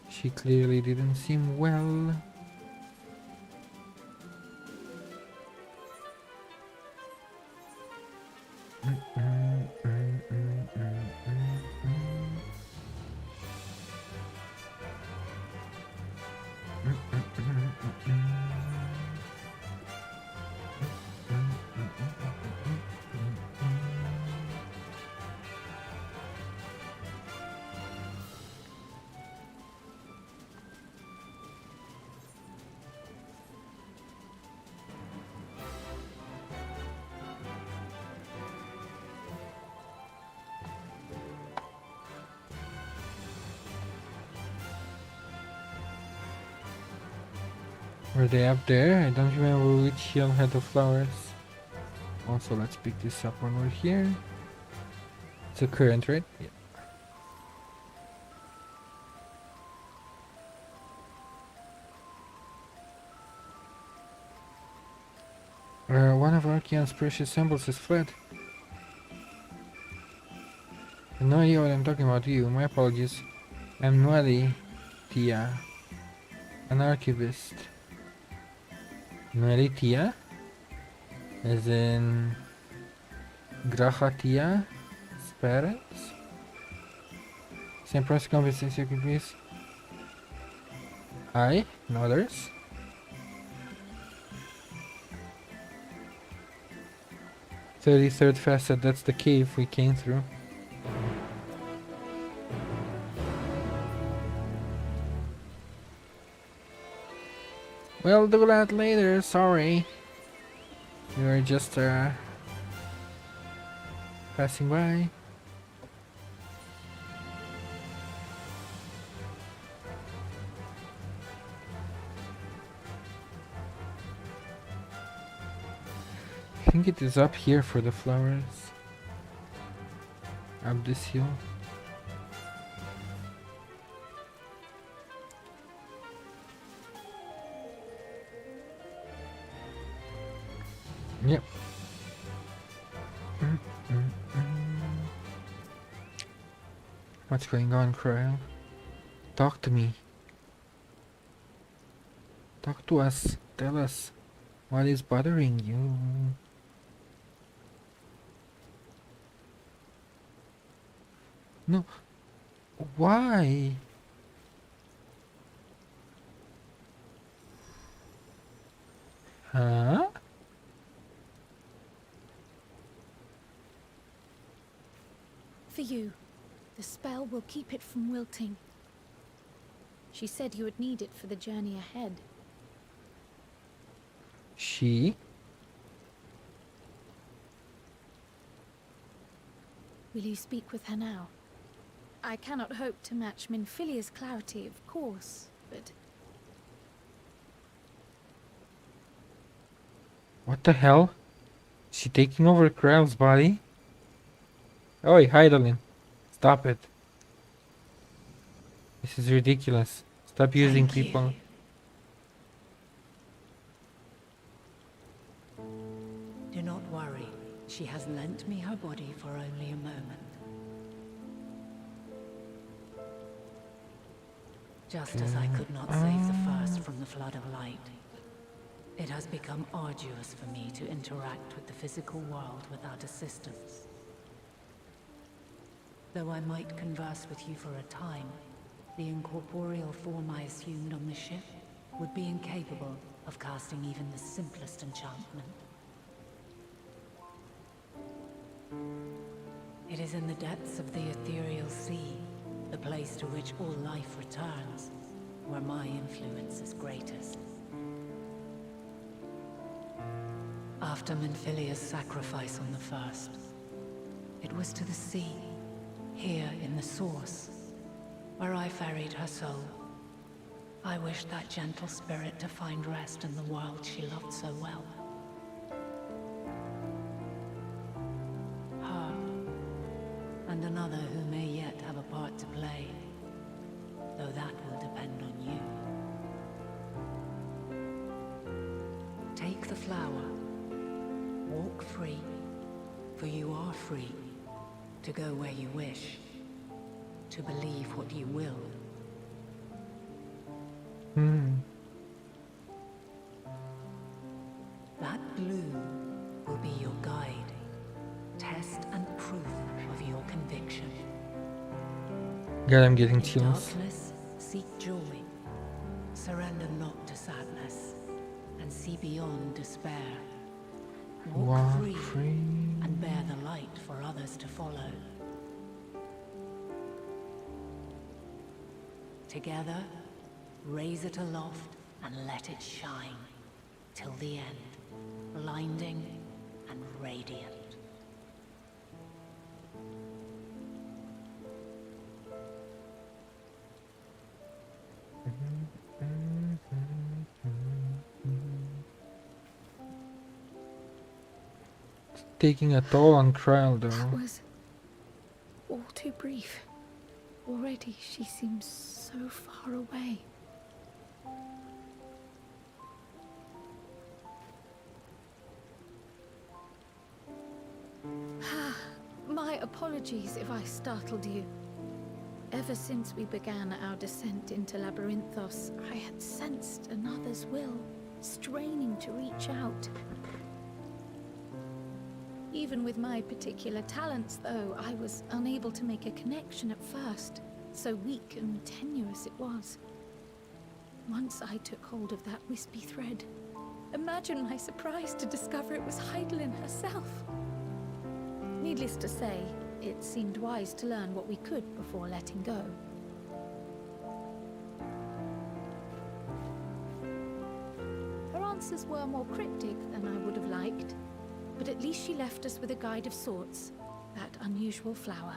she clearly didn't seem well. Were they up there? I don't remember which hill had the flowers. Also, let's pick this up when we're here. It's a current, right? Yeah. One of Archeon's precious symbols has fled. I have no idea what I'm talking about you. My apologies. I'm Nwali Tia, an archivist. Nwali Tia? As in Graha Tia? Spirits? Same price compensation, please. Aye, no others. 33rd facet, that's the cave we came through. We'll do that later, sorry. We were just passing by. I think it is up here for the flowers. Up this hill. Yep. What's going on, Cryle? Talk to me. Talk to us. Tell us. What is bothering you? No. Why? Huh? For you. The spell will keep it from wilting. She said you would need it for the journey ahead. She? Will you speak with her now? I cannot hope to match Minfilia's clarity, of course, but... What the hell? Is she taking over Kryle's body? Oi, Heidelin. Stop it. This is ridiculous. Stop using people. Do not worry. She has lent me her body for only a moment. Just as I could not save the first from the flood of light, it has become arduous for me to interact with the physical world without assistance. Though I might converse with you for a time, the incorporeal form I assumed on the ship would be incapable of casting even the simplest enchantment. It is in the depths of the ethereal sea, the place to which all life returns, where my influence is greatest. After Menphilia's sacrifice on the first, it was to the sea, here in the source, where I ferried her soul. I wished that gentle spirit to find rest in the world she loved so well. Her, and another who may yet have a part to play, though that will depend on you. Take the flower. Walk free, for you are free, to go where you wish, to believe what you will. That bloom will be your guide, test and proof of your conviction. God, I'm getting In chills. darkness, seek joy. Surrender not to sadness, and see beyond despair. Walk free and bear the light for others to follow. Together, raise it aloft and let it shine till the end, blinding and radiant. Taking a toll on Trial though. That was all too brief. Already she seems so far away. My apologies if I startled you. Ever since we began our descent into Labyrinthos, I had sensed another's will, straining to reach out. Even with my particular talents, though, I was unable to make a connection at first, so weak and tenuous it was. Once I took hold of that wispy thread, imagine my surprise to discover it was Heidelin herself. Needless to say, it seemed wise to learn what we could before letting go. Her answers were more cryptic than I would have liked, but at least she left us with a guide of sorts, that unusual flower.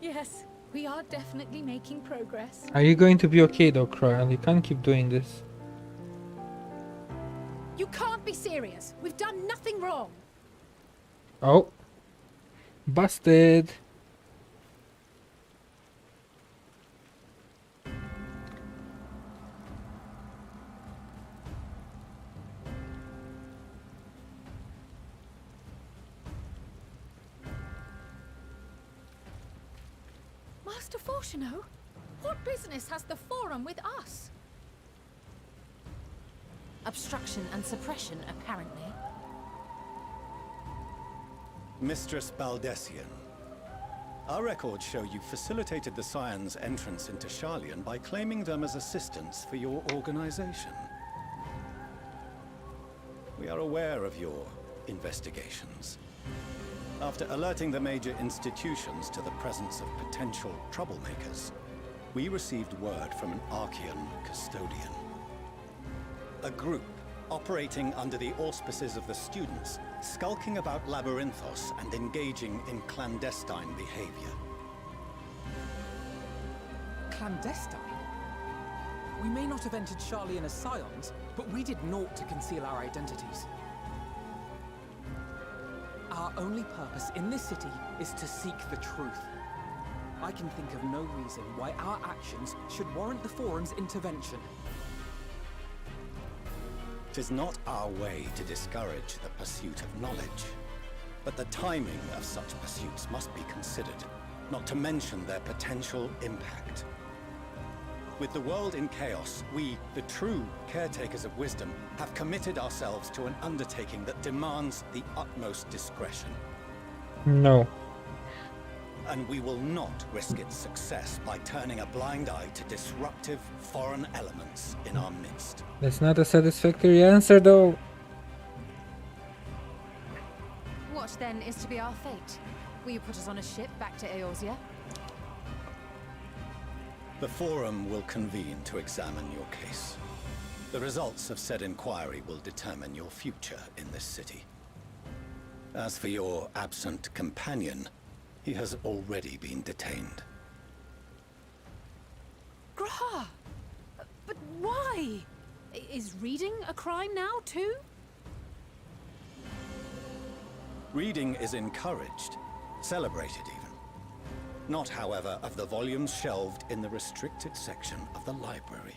Yes, we are definitely making progress. Are you going to be okay though, Trial? You can't keep doing this. You can't be serious. We've done nothing wrong. Oh. Busted. Master Fortuno, what business has the Forum with us? Obstruction and suppression, apparently. Mistress Baldessian, our records show you facilitated the Scions' entrance into Sharlayan by claiming them as assistants for your organization. We are aware of your investigations. After alerting the major institutions to the presence of potential troublemakers, we received word from an Archean custodian. A group operating under the auspices of the students, skulking about Labyrinthos and engaging in clandestine behavior. Clandestine? We may not have entered Sharlayan as Scions, but we did naught to conceal our identities. Our only purpose in this city is to seek the truth. I can think of no reason why our actions should warrant the Forum's intervention. It is not our way to discourage the pursuit of knowledge, but the timing of such pursuits must be considered, not to mention their potential impact. With the world in chaos, we, the true caretakers of wisdom, have committed ourselves to an undertaking that demands the utmost discretion. No. and we will not risk its success by turning a blind eye to disruptive foreign elements in our midst. That's not a satisfactory answer, though. What then is to be our fate? Will you put us on a ship back to Eorzea? The Forum will convene to examine your case. The results of said inquiry will determine your future in this city. As for your absent companion, he has already been detained. Graha! But why? Is reading a crime now, too? Reading is encouraged, celebrated even. Not, however, of the volumes shelved in the restricted section of the library.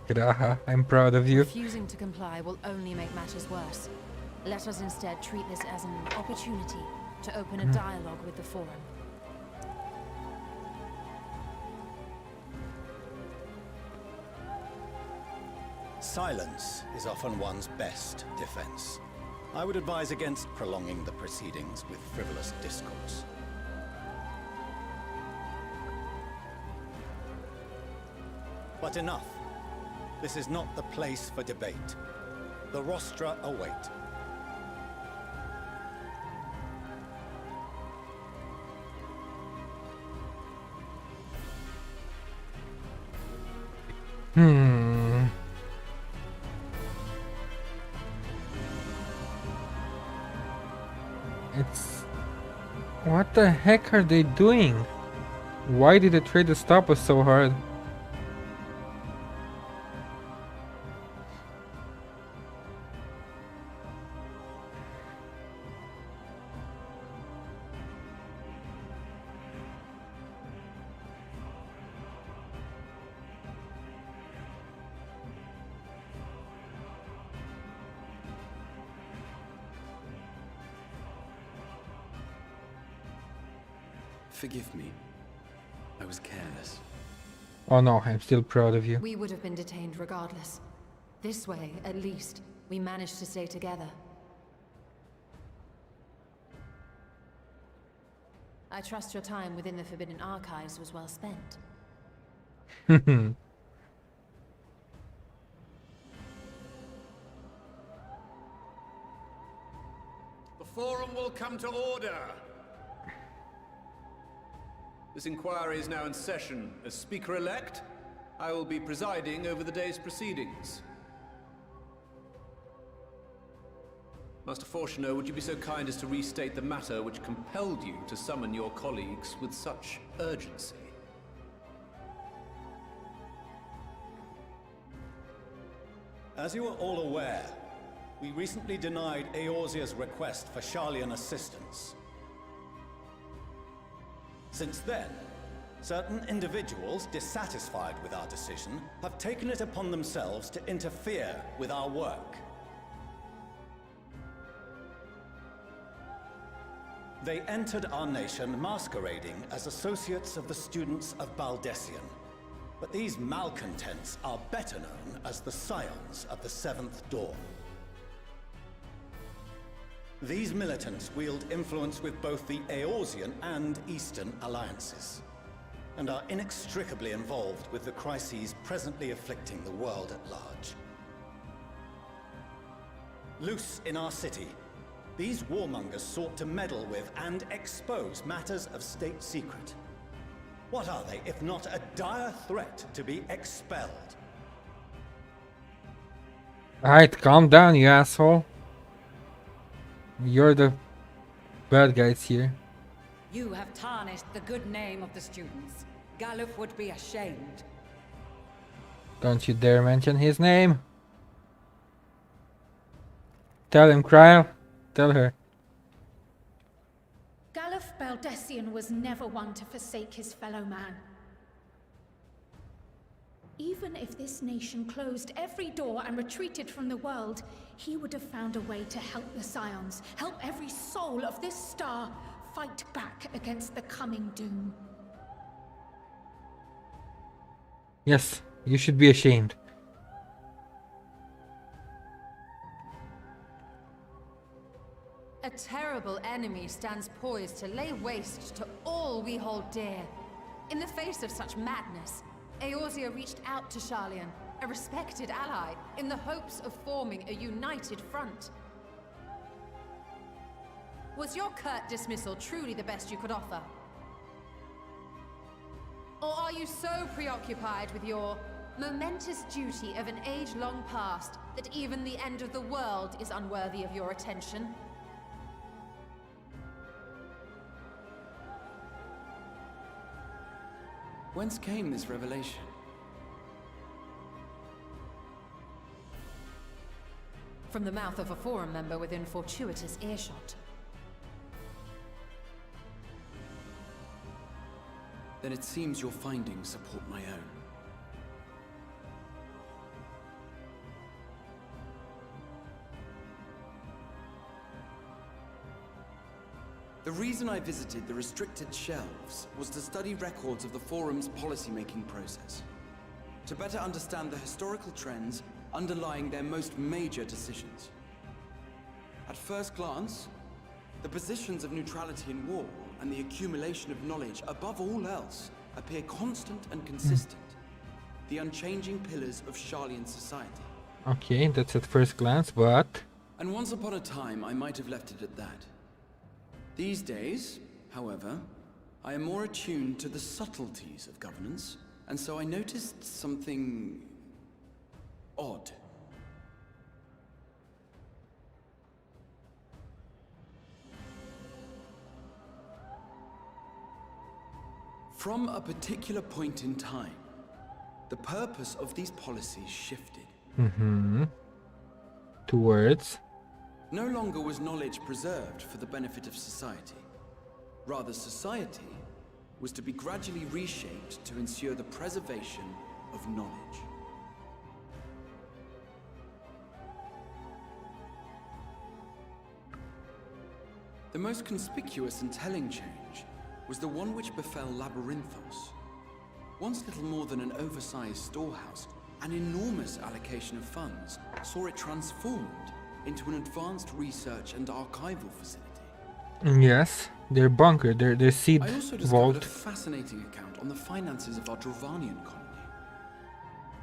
Graha, I'm proud of you. Refusing to comply will only make matters worse. Let us instead treat this as an opportunity to open a dialogue with the Forum. Silence is often one's best defense. I would advise against prolonging the proceedings with frivolous discourse. But enough. This is not the place for debate. The rostra await. It's... What the heck are they doing? Why did the trader stop us so hard? Forgive me. I was careless. Oh no, I'm still proud of you. We would have been detained regardless. This way, at least, we managed to stay together. I trust your time within the Forbidden Archives was well spent. The Forum will come to order. This inquiry is now in session. As Speaker-elect, I will be presiding over the day's proceedings. Master Fortuner, would you be so kind as to restate the matter which compelled you to summon your colleagues with such urgency? As you are all aware, we recently denied Eorzea's request for Sharlayan assistance. Since then, certain individuals dissatisfied with our decision have taken it upon themselves to interfere with our work. They entered our nation masquerading as associates of the students of Baldessian. But these malcontents are better known as the Scions of the Seventh Dawn. These militants wield influence with both the Eorzean and Eastern alliances, and are inextricably involved with the crises presently afflicting the world at large. Loose in our city, these warmongers sought to meddle with and expose matters of state secret. What are they, if not a dire threat to be expelled? Alright, calm down, you asshole. You're the bad guys here. You have tarnished the good name of the students. Galuf would be ashamed. Don't you dare mention his name. Tell him, Cryle. Tell her. Galuf Baldessian was never one to forsake his fellow man. Even if this nation closed every door and retreated from the world, he would have found a way to help the Scions, help every soul of this star fight back against the coming doom. Yes, you should be ashamed. terrible enemy stands poised to lay waste to all we hold dear. In the face of such madness, Eorzea reached out to Sharlayan, a respected ally, in the hopes of forming a united front. Was your curt dismissal truly the best you could offer? Or are you so preoccupied with your momentous duty of an age-long past that even the end of the world is unworthy of your attention? Whence came this revelation? From the mouth of a Forum member within fortuitous earshot. Then it seems your findings support my own. The reason I visited the restricted shelves was to study records of the Forum's policymaking process, to better understand the historical trends underlying their most major decisions. At first glance, the positions of neutrality in war and the accumulation of knowledge above all else appear constant and consistent, the unchanging pillars of Sharlayan society. Okay, that's at first glance, but... And once upon a time, I might have left it at that. These days, however, I am more attuned to the subtleties of governance, and so I noticed something odd. From a particular point in time, the purpose of these policies shifted. Towards? No longer was knowledge preserved for the benefit of society. Rather, society was to be gradually reshaped to ensure the preservation of knowledge. The most conspicuous and telling change was the one which befell Labyrinthos. Once little more than an oversized storehouse, an enormous allocation of funds saw it transformed into an advanced research and archival facility. Yes, their bunker, their seed I also discovered vault. a fascinating account on the finances of our Dravanian colony.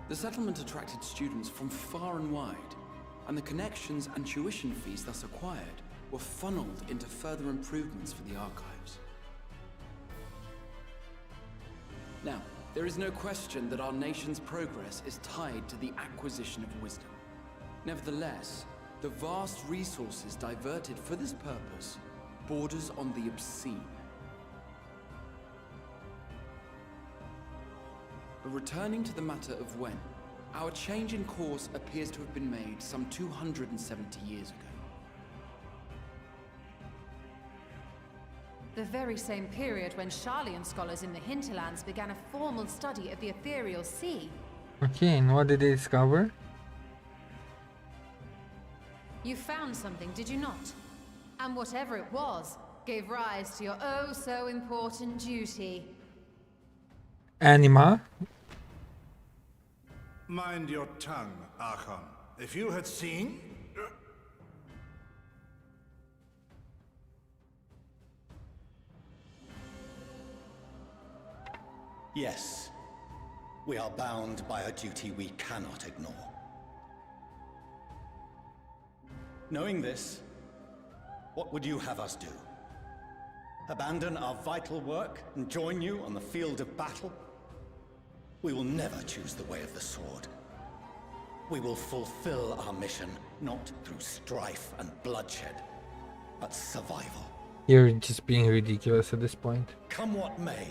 The settlement attracted students from far and wide, and the connections and tuition fees thus acquired were funneled into further improvements for the archives. Now, there is no question that our nation's progress is tied to the acquisition of wisdom. Nevertheless, the vast resources diverted for this purpose borders on the obscene. But returning to the matter of when, our change in course appears to have been made some 270 years ago. The very same period when Sharlayan scholars in the hinterlands began a formal study of the ethereal sea. Okay, and what did they discover? You found something, did you not? And whatever it was, gave rise to your oh so important duty. Anima? Mind your tongue, Archon. If you had seen... Yes, we are bound by a duty we cannot ignore. Knowing this, what would you have us do? Abandon our vital work and join you on the field of battle? We will never choose the way of the sword. We will fulfill our mission, not through strife and bloodshed, but survival. You're just being ridiculous at this point. Come what may,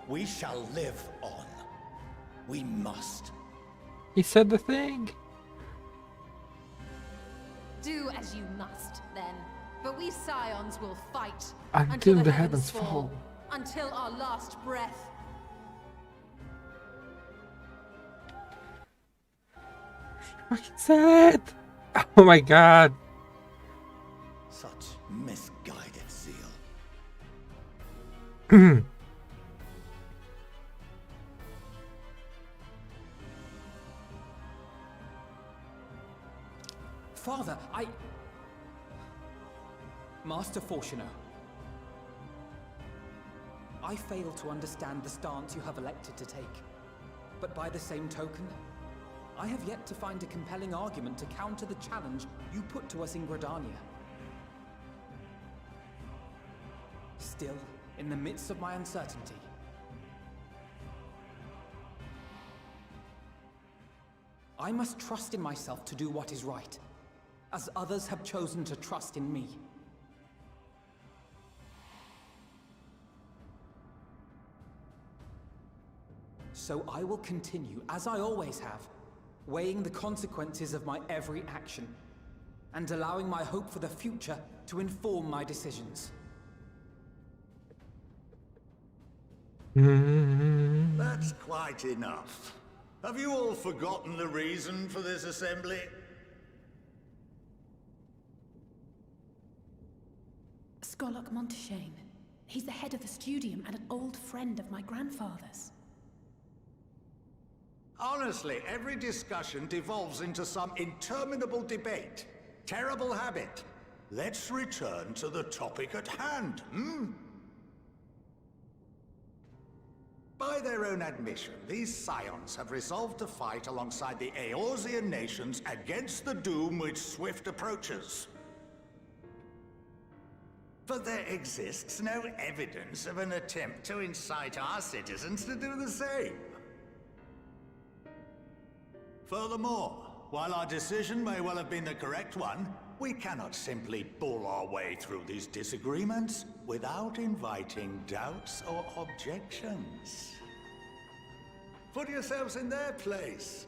we shall live on. We must. He said the thing. Do as you must, then. But we Scions will fight Until the heavens fall. Until our last breath. Fucking said. Oh my god. Such misguided zeal. Father, Master Fortuno, I fail to understand the stance you have elected to take. But by the same token, I have yet to find a compelling argument to counter the challenge you put to us in Gridania. Still, in the midst of my uncertainty, I must trust in myself to do what is right, as others have chosen to trust in me. So I will continue, as I always have, weighing the consequences of my every action, and allowing my hope for the future to inform my decisions. That's quite enough. Have you all forgotten the reason for this assembly? Skolok Monteshane. He's the head of the studium and an old friend of my grandfather's. Honestly, every discussion devolves into some interminable debate. Terrible habit. Let's return to the topic at hand, By their own admission, these scions have resolved to fight alongside the Eorzean nations against the doom which swift approaches. But there exists no evidence of an attempt to incite our citizens to do the same. Furthermore, while our decision may well have been the correct one, we cannot simply bull our way through these disagreements without inviting doubts or objections. Put yourselves in their place.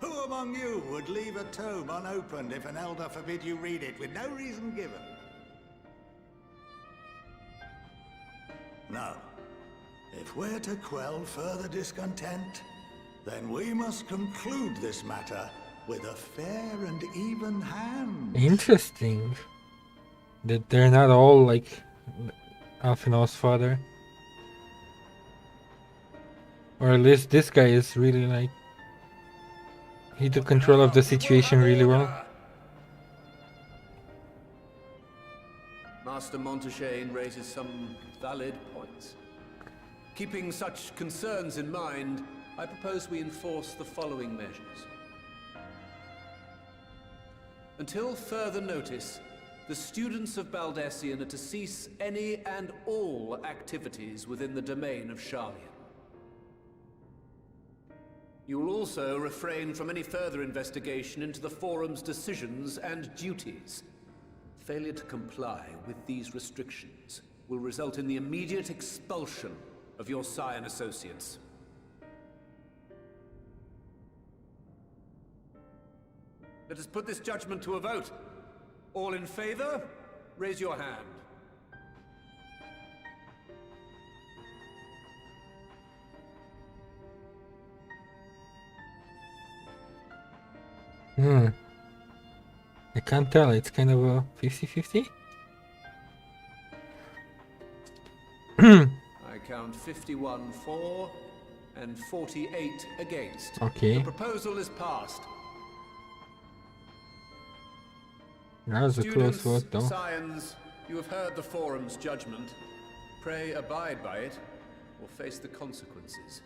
Who among you would leave a tome unopened if an elder forbid you read it with no reason given? No. If we're to quell further discontent, then we must conclude this matter with a fair and even hand. Interesting. That they're not all like Alphinaud's father. Or at least this guy is really like... He took control of the situation really well. Master Monteshane raises some valid points. Keeping such concerns in mind, I propose we enforce the following measures. Until further notice, the students of Baldessian are to cease any and all activities within the domain of Sharlayan. You will also refrain from any further investigation into the Forum's decisions and duties. Failure to comply with these restrictions will result in the immediate expulsion of your Scion associates. Let us put this judgment to a vote. All in favor, raise your hand. I can't tell, it's kind of a 50-50? I count 51 for and 48 against. Okay. The proposal is passed. That was a close Students, vote though. Scions, you have heard the Forum's judgment. Pray abide by it, or face the consequences.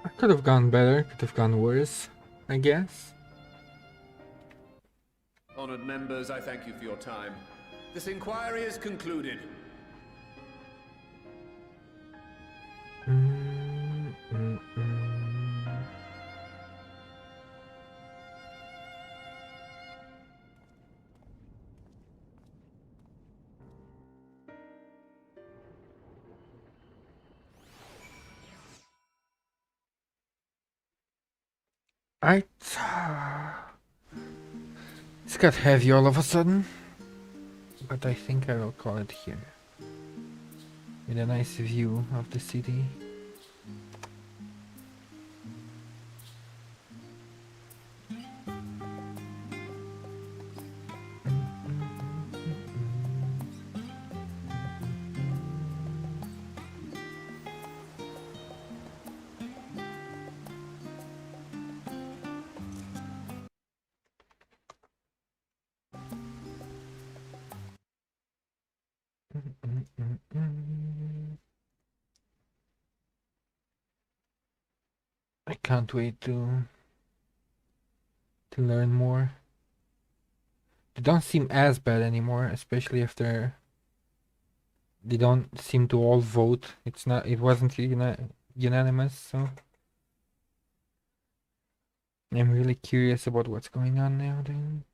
I could have gone better, could have gone worse, I guess. Honored members, I thank you for your time. This inquiry is concluded. Right. It's got heavy all of a sudden. But I think I will call it here. With a nice view of the city. I can't wait to learn more. They don't seem as bad anymore, especially after they don't seem to all vote. It wasn't unanimous, so I'm really curious about what's going on now then.